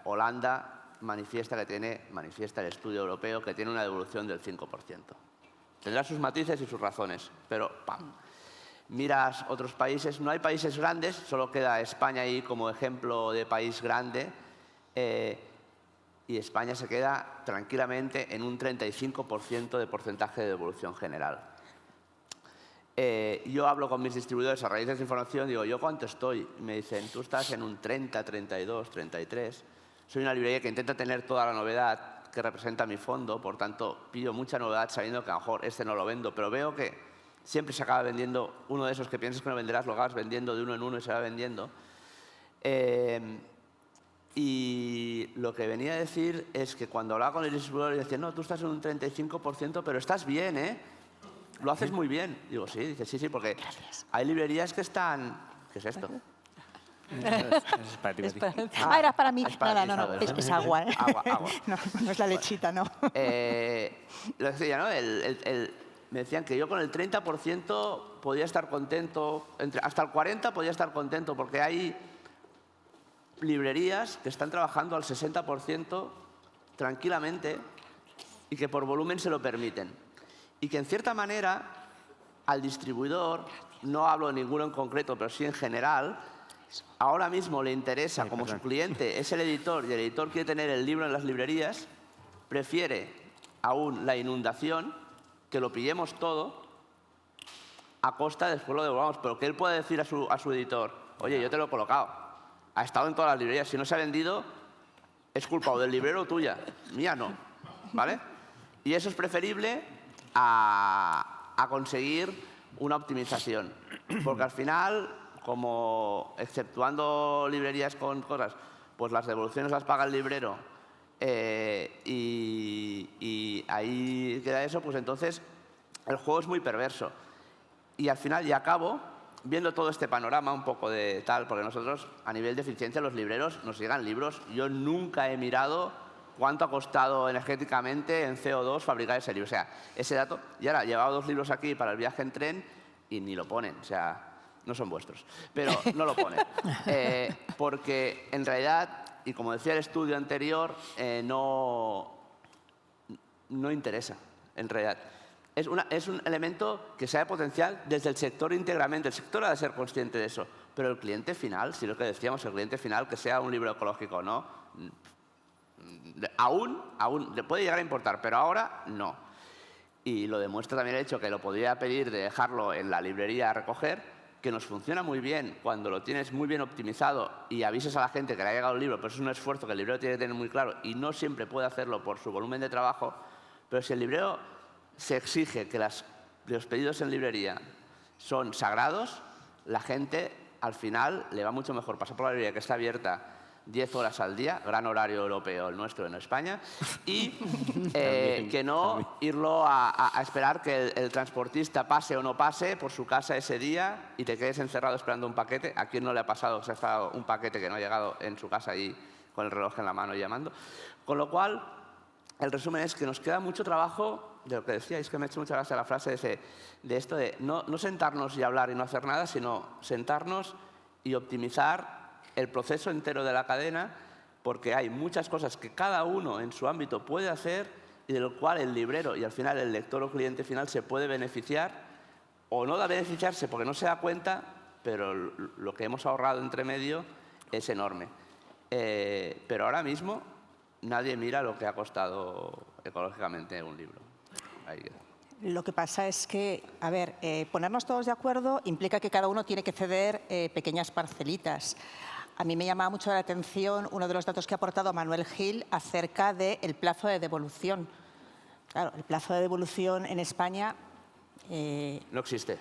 Holanda manifiesta el estudio europeo que tiene una devolución del 5%. Tendrá sus matices y sus razones, pero ¡pam! Miras otros países, no hay países grandes, solo queda España ahí como ejemplo de país grande, y España se queda tranquilamente en un 35% de porcentaje de devolución general. Yo hablo con mis distribuidores a raíz de esa información, digo, ¿yo cuánto estoy? Y me dicen, tú estás en un 30, 32, 33. Soy una librería que intenta tener toda la novedad que representa mi fondo, por tanto, pido mucha novedad sabiendo que a lo mejor este no lo vendo, pero veo que siempre se acaba vendiendo uno de esos que piensas que no venderás, lo acabas vendiendo de uno en uno y se va vendiendo. Y lo que venía a decir es que cuando hablaba con el distribuidor y decía, no, tú estás en un 35%, pero estás bien, ¿eh? Lo haces muy bien. Digo, sí, dice, sí, porque hay librerías que están... ¿Qué es esto? Es para ti, Era para mí. Es para Nada, ti, no, Isabel. es agua. Agua. No es la lechita, no. Lo decía, ¿no? Me decían que yo con el 30% podía estar contento, hasta el 40% podía estar contento, porque hay librerías que están trabajando al 60% tranquilamente y que por volumen se lo permiten. Y que en cierta manera al distribuidor, no hablo de ninguno en concreto, pero sí en general, ahora mismo le interesa, como su cliente es el editor y el editor quiere tener el libro en las librerías, prefiere aún la inundación, que lo pillemos todo, a costa después lo devolvamos, pero que él pueda decir a su editor, oye, yo te lo he colocado, ha estado en todas las librerías, si no se ha vendido, es culpa o del librero o tuya, mía no, ¿vale? Y eso es preferible a conseguir una optimización, porque al final, como exceptuando librerías con cosas, pues las devoluciones las paga el librero y ahí queda eso, pues entonces el juego es muy perverso. Y al final, y acabo, viendo todo este panorama un poco de tal, porque nosotros a nivel de eficiencia los libreros nos llegan libros, yo nunca he mirado cuánto ha costado energéticamente en CO2 fabricar ese libro, o sea, ese dato, y ahora llevaba 2 libros aquí para el viaje en tren y ni lo ponen, o sea, no son vuestros, pero no lo ponen. Porque en realidad, y como decía el estudio anterior, no interesa, en realidad. Es un elemento que sea potencial desde el sector íntegramente. El sector ha de ser consciente de eso, pero el cliente final, si lo que decíamos, el cliente final, que sea un libro ecológico o no, aún le puede llegar a importar, pero ahora no. Y lo demuestra también el hecho que lo podría pedir de dejarlo en la librería a recoger, que nos funciona muy bien cuando lo tienes muy bien optimizado y avisas a la gente que le ha llegado el libro, pero es un esfuerzo que el librero tiene que tener muy claro y no siempre puede hacerlo por su volumen de trabajo. Pero si el librero se exige que los pedidos en librería son sagrados, la gente al final le va mucho mejor pasar por la librería que está abierta 10 horas al día, gran horario europeo el nuestro en España, y que no irlo a esperar que el transportista pase o no pase por su casa ese día y te quedes encerrado esperando un paquete. ¿A quién no le ha pasado que se ha estado un paquete que no ha llegado en su casa y con el reloj en la mano y llamando? Con lo cual, el resumen es que nos queda mucho trabajo, de lo que decíais, que me ha hecho mucha gracia la frase de esto de no sentarnos y hablar y no hacer nada, sino sentarnos y optimizar el proceso entero de la cadena, porque hay muchas cosas que cada uno en su ámbito puede hacer y de lo cual el librero y al final el lector o cliente final se puede beneficiar o no da beneficiarse porque no se da cuenta, pero lo que hemos ahorrado entre medio es enorme. Pero ahora mismo nadie mira lo que ha costado ecológicamente un libro. Ahí queda. Lo que pasa es que, a ver, ponernos todos de acuerdo implica que cada uno tiene que ceder pequeñas parcelitas. A mí me llamaba mucho la atención uno de los datos que ha aportado Manuel Gil acerca del plazo de devolución. Claro, el plazo de devolución en España... no existe.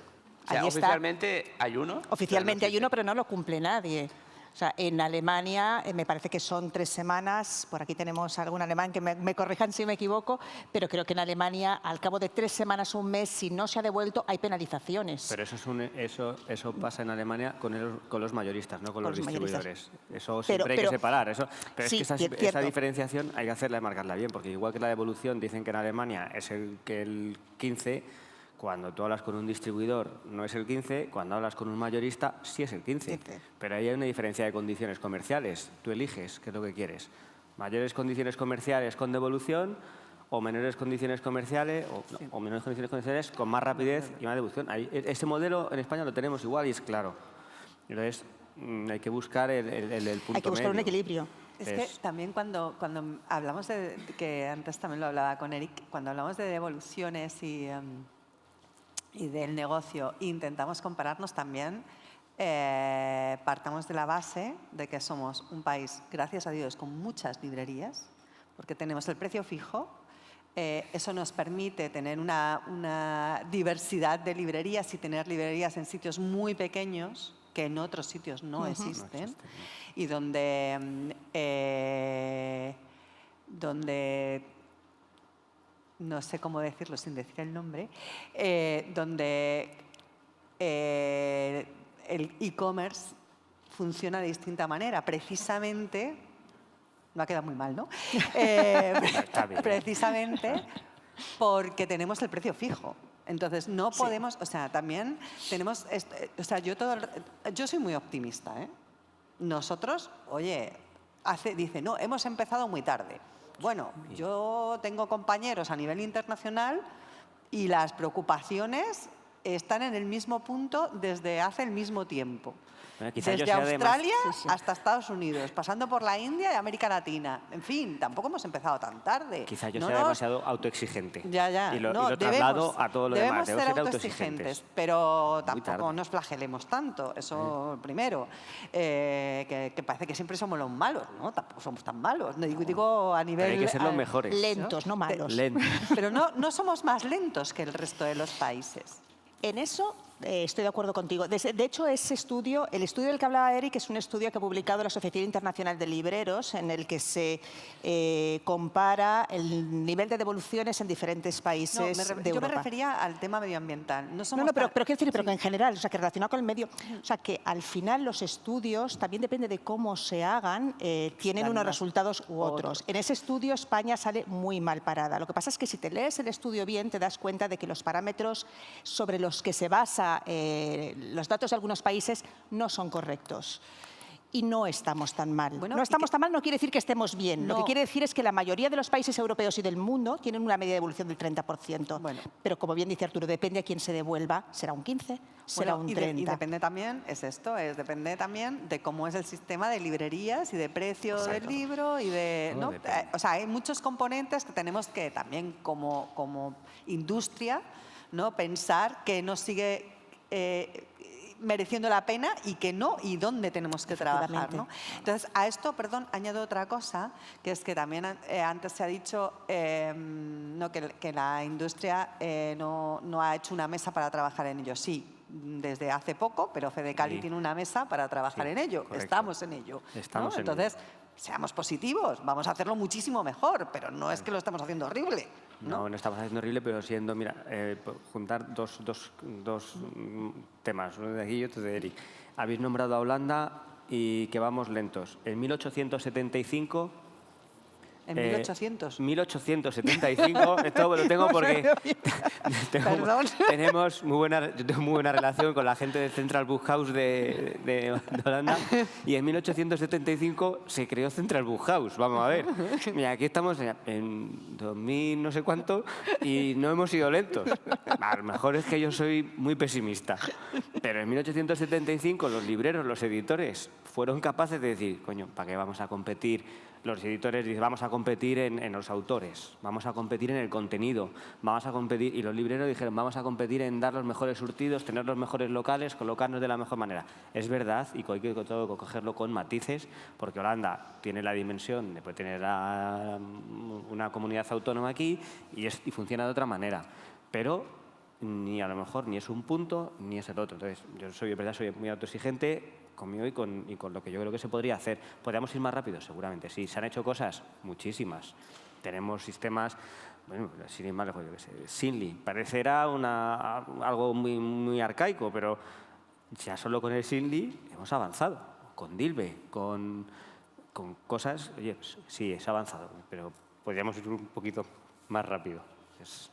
O sea, ahí está. oficialmente hay uno. Oficialmente hay uno, pero no lo cumple nadie. O sea, en Alemania me parece que son 3 semanas, por aquí tenemos algún alemán que me corrijan si me equivoco, pero creo que en Alemania al cabo de 3 semanas, un mes, si no se ha devuelto, hay penalizaciones. Pero eso pasa en Alemania con los mayoristas, no con los distribuidores. Eso siempre hay que separar. Pero sí, es que esa diferenciación hay que hacerla y marcarla bien, porque igual que la devolución dicen que en Alemania es el 15%, cuando tú hablas con un distribuidor no es el 15, cuando hablas con un mayorista sí es el 15. Pero ahí hay una diferencia de condiciones comerciales. Tú eliges qué es lo que quieres. Mayores condiciones comerciales con devolución o menores condiciones comerciales o menores condiciones comerciales con más rapidez y más devolución. Ese modelo en España lo tenemos igual y es claro. Entonces hay que buscar el punto Hay que buscar medio. un equilibrio. Es que también cuando hablamos de, que antes también lo hablaba con Eric, cuando hablamos de devoluciones y del negocio, intentamos compararnos también, partamos de la base de que somos un país, gracias a Dios, con muchas librerías, porque tenemos el precio fijo. Eso nos permite tener una diversidad de librerías y tener librerías en sitios muy pequeños que en otros sitios no existen y donde no sé cómo decirlo sin decir el nombre, donde el e-commerce funciona de distinta manera. Precisamente, no ha quedado muy mal, ¿no? Precisamente porque tenemos el precio fijo. Entonces, no podemos, o sea, también tenemos, o sea, yo soy muy optimista, ¿eh? Nosotros, oye, dice, no, hemos empezado muy tarde. Bueno, yo tengo compañeros a nivel internacional y las preocupaciones están en el mismo punto desde hace el mismo tiempo. Desde Australia hasta Estados Unidos, pasando por la India y América Latina. En fin, tampoco hemos empezado tan tarde. Quizá yo sea demasiado autoexigente. Ya. Y lo traslado a todo lo demás. Debemos ser autoexigentes, pero tampoco nos flagelemos tanto. Eso primero. Que parece que siempre somos los malos, ¿no? Tampoco somos tan malos. Digo a nivel... Pero hay que ser los mejores. Lentos, no malos. Lentos. Pero no somos más lentos que el resto de los países. En eso estoy de acuerdo contigo. De hecho, ese estudio, el estudio del que hablaba Eric, es un estudio que ha publicado la Asociación Internacional de Libreros, en el que se compara el nivel de devoluciones en diferentes países de Europa. Yo me refería al tema medioambiental. Pero quiero decir, pero que en general, o sea, que relacionado con el medio, o sea, que al final los estudios, también depende de cómo se hagan, tienen unos resultados u otros. En ese estudio España sale muy mal parada. Lo que pasa es que si te lees el estudio bien, te das cuenta de que los parámetros sobre los que se basa los datos de algunos países no son correctos. y no estamos tan mal. Bueno, no estamos tan mal no quiere decir que estemos bien. Lo que No. quiere decir es que la mayoría de los países europeos y del mundo tienen una media de evolución del 30%. Bueno. Pero como bien dice Arturo, depende a quién se devuelva, será un 15, será Bueno, un y 30. y depende también, depende también de cómo es el sistema de librerías y de precio del libro y de... Todo ¿no? depende. O sea, hay muchos componentes que tenemos que también como industria, ¿no? Pensar que nos sigue mereciendo la pena y que no, y dónde tenemos que trabajar, ¿no? Entonces, a esto, perdón, añado otra cosa, que es que también antes se ha dicho no, que la industria no ha hecho una mesa para trabajar en ello. Sí, desde hace poco, pero Fedecali Sí. tiene una mesa para trabajar Sí, en ello. correcto. Estamos en ello. ¿no? Estamos en Entonces, seamos positivos, vamos a hacerlo muchísimo mejor, pero no es que lo estemos haciendo horrible. No, no estamos haciendo horrible, pero siendo, mira, juntar dos temas, uno de aquí y otro de Eric. Habéis nombrado a Holanda y que vamos lentos. En 1875... En 1800. 1875, esto lo tengo porque Perdón. tenemos yo tengo muy buena relación con la gente del Central Book House de Holanda y en 1875 se creó Central Book House, vamos a ver. Mira, aquí estamos en 2000 no sé cuánto y no hemos sido lentos. A lo mejor es que yo soy muy pesimista, pero en 1875 los libreros, los editores fueron capaces de decir, coño, ¿para qué vamos a competir? Los editores dicen, vamos a competir en los autores, vamos a competir en el contenido, vamos a competir, y los libreros dijeron, vamos a competir en dar los mejores surtidos, tener los mejores locales, colocarnos de la mejor manera. Es verdad, y hay que todo cogerlo con matices, porque Holanda tiene la dimensión de poder tener una comunidad autónoma aquí y funciona de otra manera. Pero ni a lo mejor ni es un punto ni es el otro. Entonces, yo soy muy autoexigente conmigo y con lo que yo creo que se podría hacer. ¿Podríamos ir más rápido? Seguramente sí. ¿Se han hecho cosas? Muchísimas. Tenemos sistemas, bueno, sin ir más lejos, yo qué sé, Sinly. Parecerá algo muy, muy arcaico, pero ya solo con el Sinly hemos avanzado. Con Dilbe, con cosas, oye, sí, es avanzado, pero podríamos ir un poquito más rápido. Eso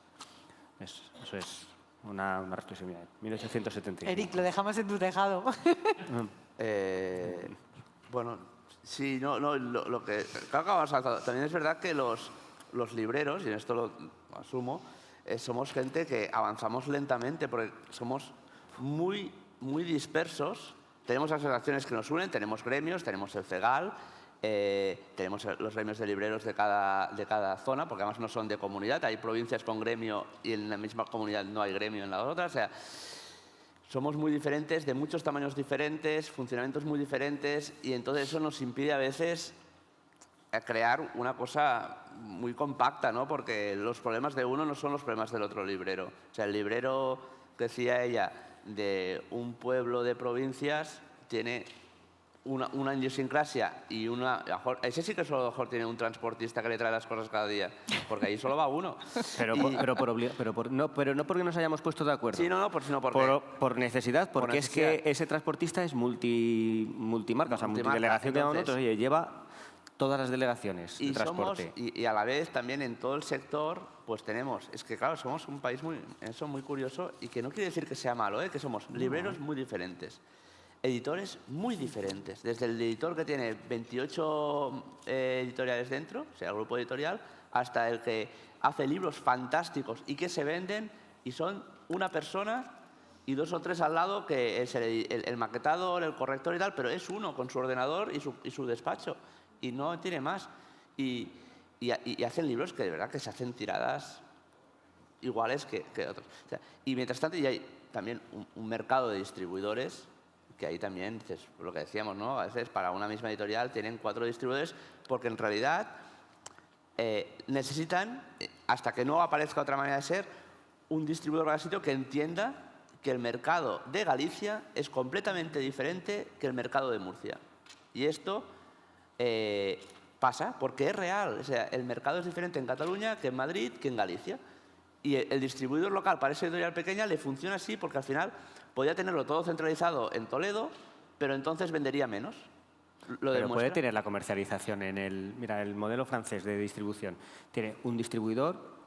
es una reflexión mía. 1875. Eric, lo dejamos en tu tejado. Bueno, sí, lo que creo que vamos a... También es verdad que los libreros, y en esto lo asumo, somos gente que avanzamos lentamente porque somos muy, muy dispersos. Tenemos asociaciones que nos unen, tenemos gremios, tenemos el CEGAL, tenemos los gremios de libreros de cada zona, porque además no son de comunidad. Hay provincias con gremio y en la misma comunidad no hay gremio en la otra. O sea, somos muy diferentes, de muchos tamaños diferentes, funcionamientos muy diferentes, y entonces eso nos impide a veces crear una cosa muy compacta, ¿no? Porque los problemas de uno no son los problemas del otro librero. O sea, el librero, que decía ella, de un pueblo de provincias tiene una idiosincrasia y ese sí que solo a lo mejor tiene un transportista que le trae las cosas cada día, porque ahí solo va uno. Pero no porque nos hayamos puesto de acuerdo. Sí, sino porque... Por necesidad, porque es que ese transportista es multimarca, o sea, multidelegación que nosotros, oye, lleva todas las delegaciones de transporte. Y a la vez también en todo el sector, pues tenemos, es que claro, somos un país muy curioso, y que no quiere decir que sea malo, que somos libreros muy diferentes. Editores muy diferentes, desde el editor que tiene 28 editoriales dentro, o sea, el grupo editorial, hasta el que hace libros fantásticos y que se venden y son una persona y 2 o 3 al lado, que es el maquetador, el corrector y tal, pero es uno con su ordenador y su despacho y no tiene más. Y hacen libros que de verdad que se hacen tiradas iguales que otros. O sea, y mientras tanto, y hay también un mercado de distribuidores, que ahí también, dices, lo que decíamos, ¿no? A veces para una misma editorial tienen 4 distribuidores porque en realidad necesitan, hasta que no aparezca otra manera de ser, un distribuidor cada sitio que entienda que el mercado de Galicia es completamente diferente que el mercado de Murcia. Y esto pasa porque es real. O sea, el mercado es diferente en Cataluña que en Madrid que en Galicia. Y el distribuidor local para esa editorial pequeña le funciona así porque al final podría tenerlo todo centralizado en Toledo, pero entonces vendería menos. Pero puede tener la comercialización en el... Mira, el modelo francés de distribución tiene un distribuidor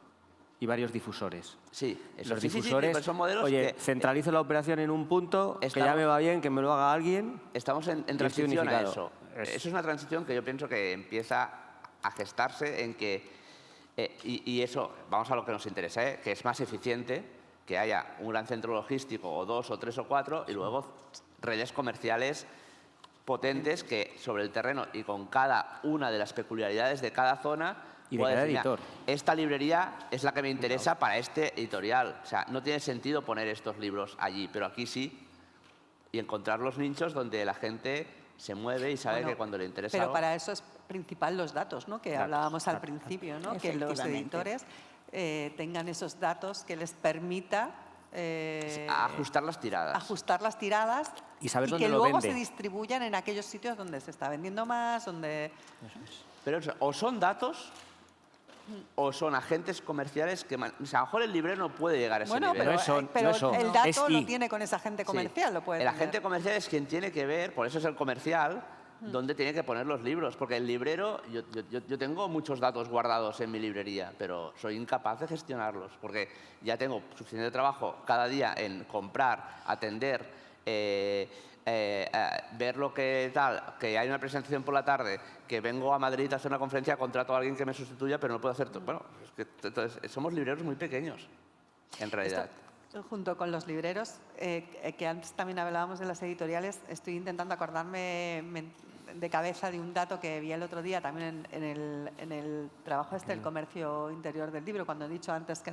y varios difusores. Sí, eso. Los Sí, sí, sí, difusores, pero son modelos oye, que centralizo la operación en un punto, que ya estamos- me va bien, que me lo haga alguien. estamos en y estoy transición a unificado. eso. Eso es una transición que yo pienso que empieza a gestarse en que, y eso, vamos a lo que nos interesa, que es más eficiente que haya un gran centro logístico o 2 o 3 o 4 y luego redes comerciales potentes que sobre el terreno y con cada una de las peculiaridades de cada zona Y de pueda cada decir, editor. "Mira, esta librería es la que me interesa para este editorial". O sea, no tiene sentido poner estos libros allí, pero aquí sí. Y encontrar los nichos donde la gente se mueve y sabe Bueno, que cuando le interesa Pero algo... para eso es principal los datos, ¿no? Que Datos, hablábamos al datos. principio, ¿no? Que los Efectivamente. editores tengan esos datos que les permita a ajustar las tiradas. ajustar las tiradas Y saber dónde que lo luego vende. se distribuyan en aquellos sitios donde se está vendiendo más, donde... Pero o son datos o son agentes comerciales que... O sea, a lo mejor el librero no puede llegar a ese Bueno, nivel. pero, No es son, pero no es son. el No. dato Es lo y. tiene con esa agente Sí. comercial, lo puede El tener. agente comercial es quien tiene que ver, por eso es el comercial, dónde tiene que poner los libros. Porque el librero, yo tengo muchos datos guardados en mi librería, pero soy incapaz de gestionarlos, porque ya tengo suficiente trabajo cada día en comprar, atender, ver lo que tal, que hay una presentación por la tarde, que vengo a Madrid a hacer una conferencia, contrato a alguien que me sustituya, pero no puedo hacer todo. Bueno, es que, entonces, somos libreros muy pequeños, en realidad. Esto, junto con los libreros, que antes también hablábamos de las editoriales, estoy intentando acordarme de cabeza de un dato que vi el otro día también en el trabajo del comercio interior del libro, cuando he dicho antes que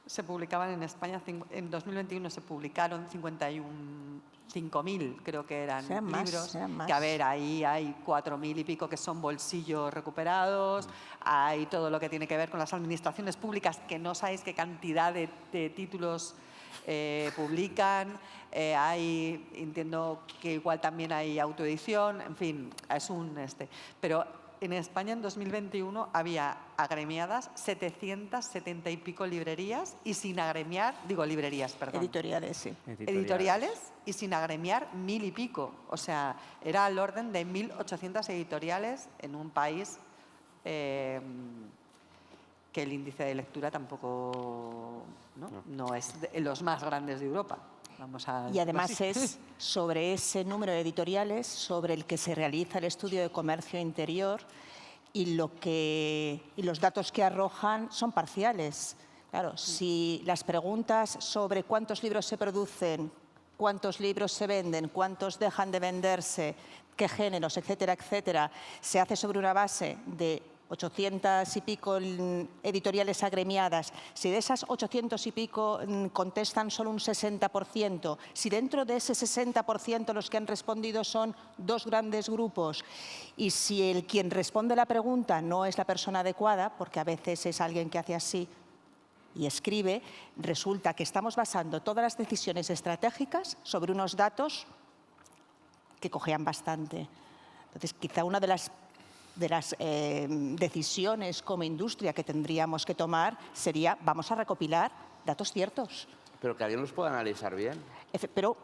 se publicaban en España, en 2021 se publicaron 5.000, creo que eran Serán más, libros, serán más. que a ver, ahí hay 4.000 y pico que son bolsillos recuperados, hay todo lo que tiene que ver con las administraciones públicas, que no sabéis qué cantidad de títulos publican, entiendo que igual también hay autoedición, en fin, es un pero en España en 2021 había agremiadas 770 y pico librerías y sin agremiar, digo librerías, perdón. Editoriales, sí. Editoriales y sin agremiar 1.000 y pico. O sea, era al orden de 1.800 editoriales en un país que el índice de lectura tampoco no es de los más grandes de Europa. Vamos a Y además decirlo así. es sobre ese número de editoriales sobre el que se realiza el estudio de comercio interior y los datos que arrojan son parciales. Claro, si las preguntas sobre cuántos libros se producen, cuántos libros se venden, cuántos dejan de venderse, qué géneros, etcétera, etcétera, se hace sobre una base de 800 y pico editoriales agremiadas, si de esas 800 y pico contestan solo un 60%, si dentro de ese 60% los que han respondido son dos grandes grupos y si quien responde la pregunta no es la persona adecuada, porque a veces es alguien que hace así y escribe, resulta que estamos basando todas las decisiones estratégicas sobre unos datos que cojean bastante. Entonces, quizá una de las decisiones como industria que tendríamos que tomar sería, vamos a recopilar datos ciertos. Pero que alguien los pueda analizar bien. Pero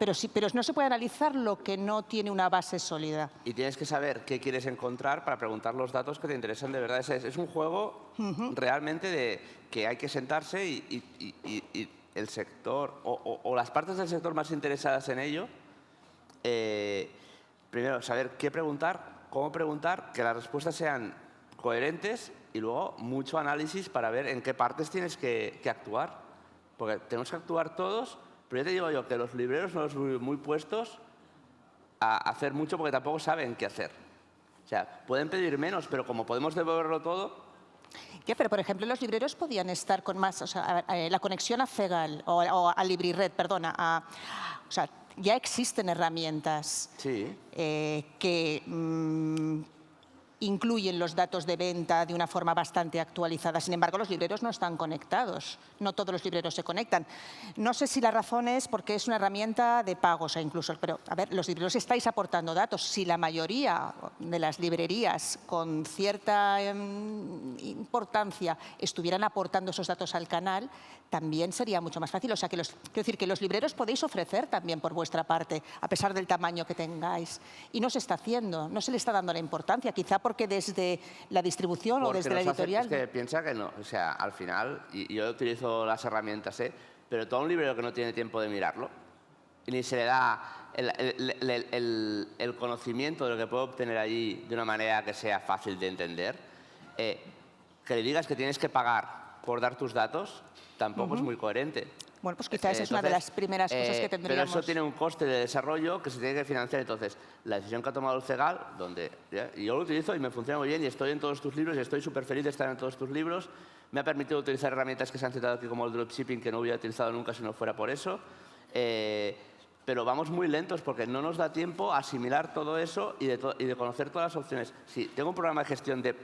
no se puede analizar lo que no tiene una base sólida. Y tienes que saber qué quieres encontrar para preguntar los datos que te interesan de verdad. Es un juego realmente de que hay que sentarse y el sector o las partes del sector más interesadas en ello, primero saber qué preguntar, cómo preguntar, que las respuestas sean coherentes y luego mucho análisis para ver en qué partes tienes que actuar. Porque tenemos que actuar todos, pero ya te digo yo que los libreros no los veo muy puestos a hacer mucho porque tampoco saben qué hacer. O sea, pueden pedir menos, pero como podemos devolverlo todo... ¿Qué? Pero, por ejemplo, los libreros podían estar con más... O sea, la conexión a FEGAL o a LibriRed, perdona. O sea, ya existen herramientas Sí. que incluyen los datos de venta de una forma bastante actualizada. Sin embargo, los libreros no están conectados. No todos los libreros se conectan. No sé si la razón es porque es una herramienta de pago, o sea, incluso, pero a ver, los libreros estáis aportando datos. Si la mayoría de las librerías con cierta importancia estuvieran aportando esos datos al canal, también sería mucho más fácil. O sea, quiero decir que los libreros podéis ofrecer también por vuestra parte, a pesar del tamaño que tengáis. Y no se está haciendo, no se le está dando la importancia, quizá porque porque desde la distribución o Porque desde la nos hace- editorial... Es que piensa que no, o sea, al final, y yo utilizo las herramientas, pero todo un librero que no tiene tiempo de mirarlo, y ni se le da el conocimiento de lo que puede obtener allí de una manera que sea fácil de entender, que le digas que tienes que pagar por dar tus datos, tampoco es muy coherente. Bueno, pues quizás es una de las primeras cosas que tendríamos. Pero eso tiene un coste de desarrollo que se tiene que financiar. Entonces, la decisión que ha tomado el CEGAL, y yo lo utilizo y me funciona muy bien y estoy en todos tus libros y estoy súper feliz de estar en todos tus libros, me ha permitido utilizar herramientas que se han citado aquí como el dropshipping, que no hubiera utilizado nunca si no fuera por eso. Pero vamos muy lentos porque no nos da tiempo a asimilar todo eso y de conocer todas las opciones. Si tengo un programa de gestión de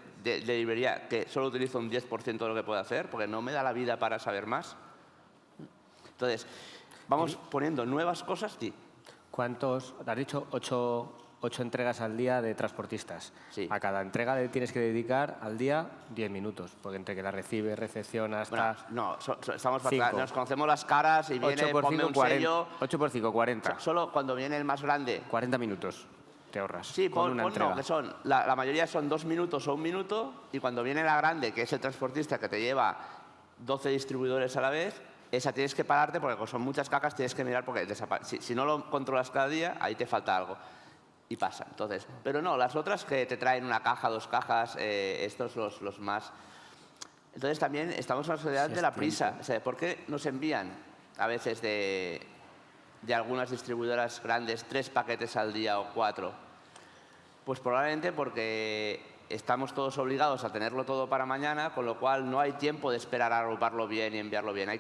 librería que solo utilizo un 10% de lo que puedo hacer, porque no me da la vida para saber más. Entonces, vamos poniendo nuevas cosas. Sí. ¿Cuántos? Has dicho 8 entregas al día de transportistas. Sí. A cada entrega le tienes que dedicar al día 10 minutos, porque entre que la recibes, recepcionas, Bueno, estás... no, estamos Cinco. nos conocemos las caras y viene, 8 por ponme 5, un 40. sello. 8 por 5, 40. Solo cuando viene el más grande. 40 minutos te ahorras Sí, con una entrega. no, que son, la mayoría son 2 minutos o 1 minuto, y cuando viene la grande, que es el transportista que te lleva 12 distribuidores a la vez, esa tienes que pararte porque son muchas cajas, tienes que mirar porque si no lo controlas cada día, ahí te falta algo. Y pasa. Entonces, pero no, las otras que te traen una caja, 2 cajas, estos los más... Entonces también estamos en una sociedad de la prisa. O sea, ¿por qué nos envían a veces de algunas distribuidoras grandes 3 paquetes al día o 4? Pues probablemente porque estamos todos obligados a tenerlo todo para mañana, con lo cual no hay tiempo de esperar a agruparlo bien y enviarlo bien.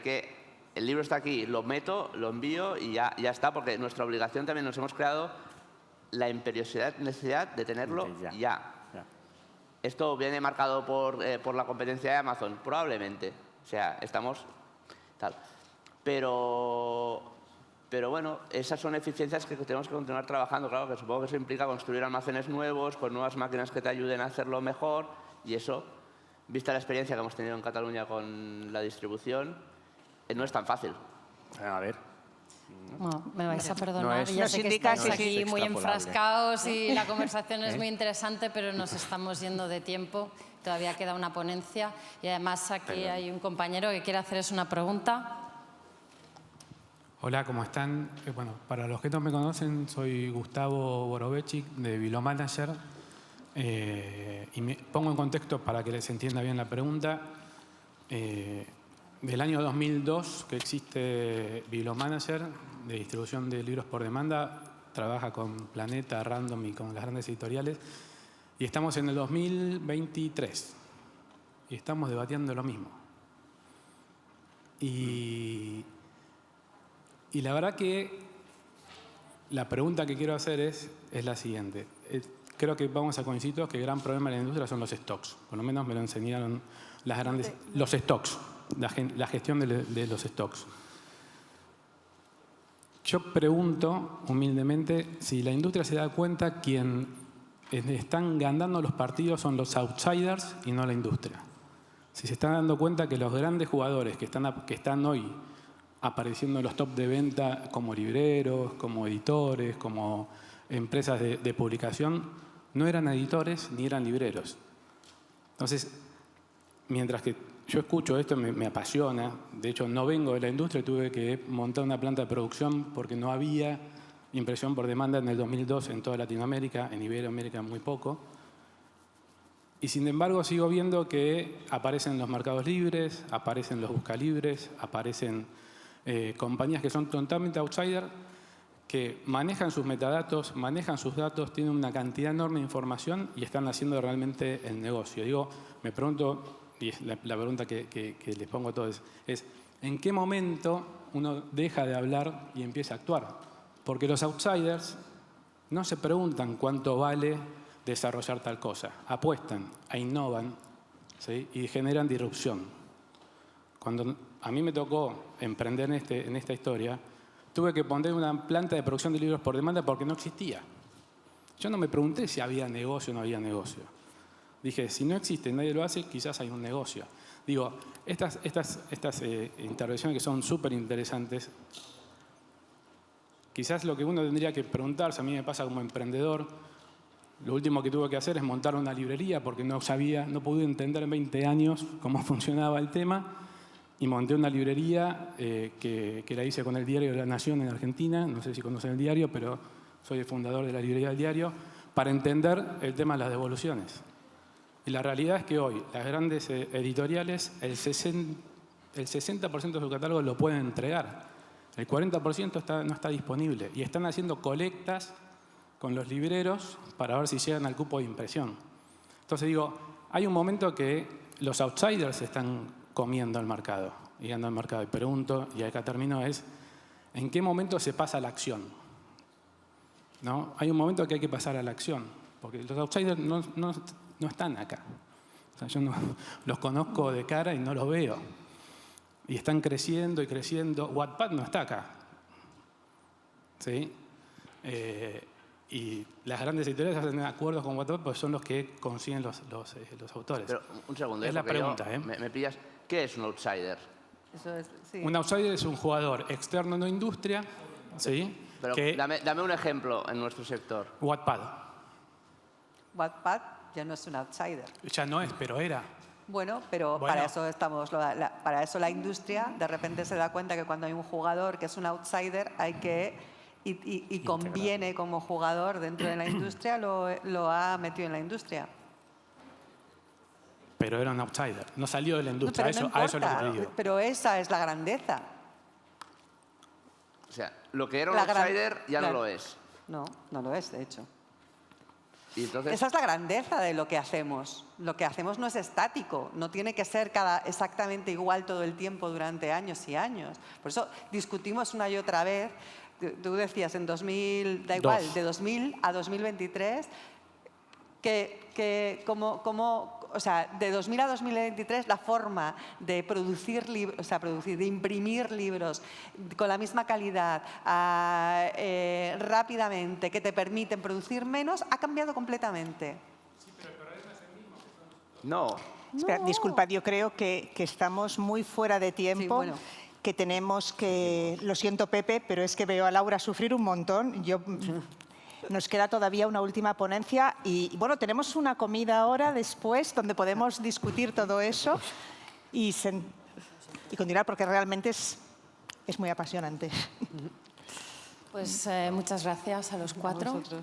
El libro está aquí, lo meto, lo envío y ya está, porque nuestra obligación también nos hemos creado la imperiosidad, necesidad de tenerlo ya. ¿Esto viene marcado por la competencia de Amazon? Probablemente. O sea, estamos tal. Pero bueno, esas son eficiencias que tenemos que continuar trabajando. Claro, que supongo que eso implica construir almacenes nuevos, con nuevas máquinas que te ayuden a hacerlo mejor. Y eso, vista la experiencia que hemos tenido en Cataluña con la distribución, no es tan fácil. A ver. Bueno, me vais a perdonar, No es- ya Nos sé que indica estáis que aquí es muy extrapolable. enfrascados y la conversación es muy interesante, pero nos estamos yendo de tiempo. Todavía queda una ponencia y además aquí hay un compañero que quiere haceros una pregunta. Hola, ¿cómo están? Bueno, para los que no me conocen, soy Gustavo Borovechik de Bilomanager. Y me pongo en contexto para que les entienda bien la pregunta. Del año 2002 que existe Bilomanager, de distribución de libros por demanda, trabaja con Planeta, Random y con las grandes editoriales. Y estamos en el 2023 y estamos debatiendo lo mismo. Y la verdad que la pregunta que quiero hacer es la siguiente. Creo que vamos a coincidir todos que el gran problema de la industria son los stocks. Por lo menos me lo enseñaron las grandes... Los stocks, la gestión de los stocks. Yo pregunto humildemente si la industria se da cuenta quien están ganando los partidos son los outsiders y no la industria. Si se están dando cuenta que los grandes jugadores que están hoy apareciendo en los top de venta como libreros, como editores, como empresas de publicación, no eran editores ni eran libreros. Entonces, mientras que yo escucho esto, me apasiona. De hecho, no vengo de la industria, tuve que montar una planta de producción porque no había impresión por demanda en el 2002 en toda Latinoamérica, en Iberoamérica muy poco. Y sin embargo, sigo viendo que aparecen los mercados libres, aparecen los buscalibres, aparecen compañías que son totalmente outsider, que manejan sus metadatos, manejan sus datos, tienen una cantidad enorme de información y están haciendo realmente el negocio. Digo, me pregunto, y es la pregunta que les pongo a todos, es ¿en qué momento uno deja de hablar y empieza a actuar? Porque los outsiders no se preguntan cuánto vale desarrollar tal cosa, apuestan, innovan, ¿sí? Y generan disrupción. Cuando a mí me tocó emprender en esta historia, tuve que poner una planta de producción de libros por demanda porque no existía. Yo no me pregunté si había negocio o no había negocio. Dije, si no existe, nadie lo hace, quizás hay un negocio. Digo, estas intervenciones que son súper interesantes, quizás lo que uno tendría que preguntarse, a mí me pasa como emprendedor, Lo último que tuve que hacer es montar una librería porque no pude entender en 20 años cómo funcionaba el tema. Y monté una librería que la hice con el Diario de la Nación en Argentina. No sé si conocen el diario, pero soy el fundador de la librería del diario, para entender el tema de las devoluciones. Y la realidad es que hoy las grandes editoriales, el 60% de su catálogo lo pueden entregar. El 40% no está disponible. Y están haciendo colectas con los libreros para ver si llegan al cupo de impresión. Entonces digo, hay un momento que los outsiders están comiendo el mercado, llegando al mercado. Y pregunto, y acá termino, es ¿en qué momento se pasa a la acción? ¿No? Hay un momento que hay que pasar a la acción, porque los outsiders no están acá. O sea, yo los conozco de cara y no los veo. Y están creciendo y creciendo. Wattpad no está acá. ¿Sí? Y las grandes editoriales hacen acuerdos con Wattpad porque son los que consiguen los autores. Pero un segundo, es la pregunta. Me pillas. ¿Qué es un outsider? Eso es, sí. Un outsider es un jugador externo en la industria, ¿sí? Pero dame un ejemplo en nuestro sector. Wattpad. Wattpad ya no es un outsider. Ya no es, pero era. Bueno, pero para eso estamos, para eso la industria de repente se da cuenta que cuando hay un jugador que es un outsider hay que, y conviene como jugador dentro de la industria, lo ha metido en la industria. Pero era un outsider, no salió de la industria, No, pero a eso es lo que te digo. Pero esa es la grandeza. O sea, lo que era un outsider ya no lo es. No, no lo es, de hecho. Y entonces, Esa es la grandeza de lo que hacemos. Lo que hacemos no es estático, no tiene que ser exactamente igual todo el tiempo durante años y años. Por eso discutimos una y otra vez. Tú decías en 2000, da igual, de 2000 a 2023, o sea, de 2000 a 2023 la forma de producir libros, o sea, de imprimir libros con la misma calidad, rápidamente, que te permiten producir menos, ha cambiado completamente. sí, pero el problema es el mismo. No. Espera, disculpad, yo creo que estamos muy fuera de tiempo. Sí, bueno. Que tenemos que... Lo siento, Pepe, pero es que veo a Laura sufrir un montón. Nos queda todavía una última ponencia y, bueno, tenemos una comida ahora después donde podemos discutir todo eso y continuar porque realmente es muy apasionante. Pues muchas gracias a los cuatro. A vosotros.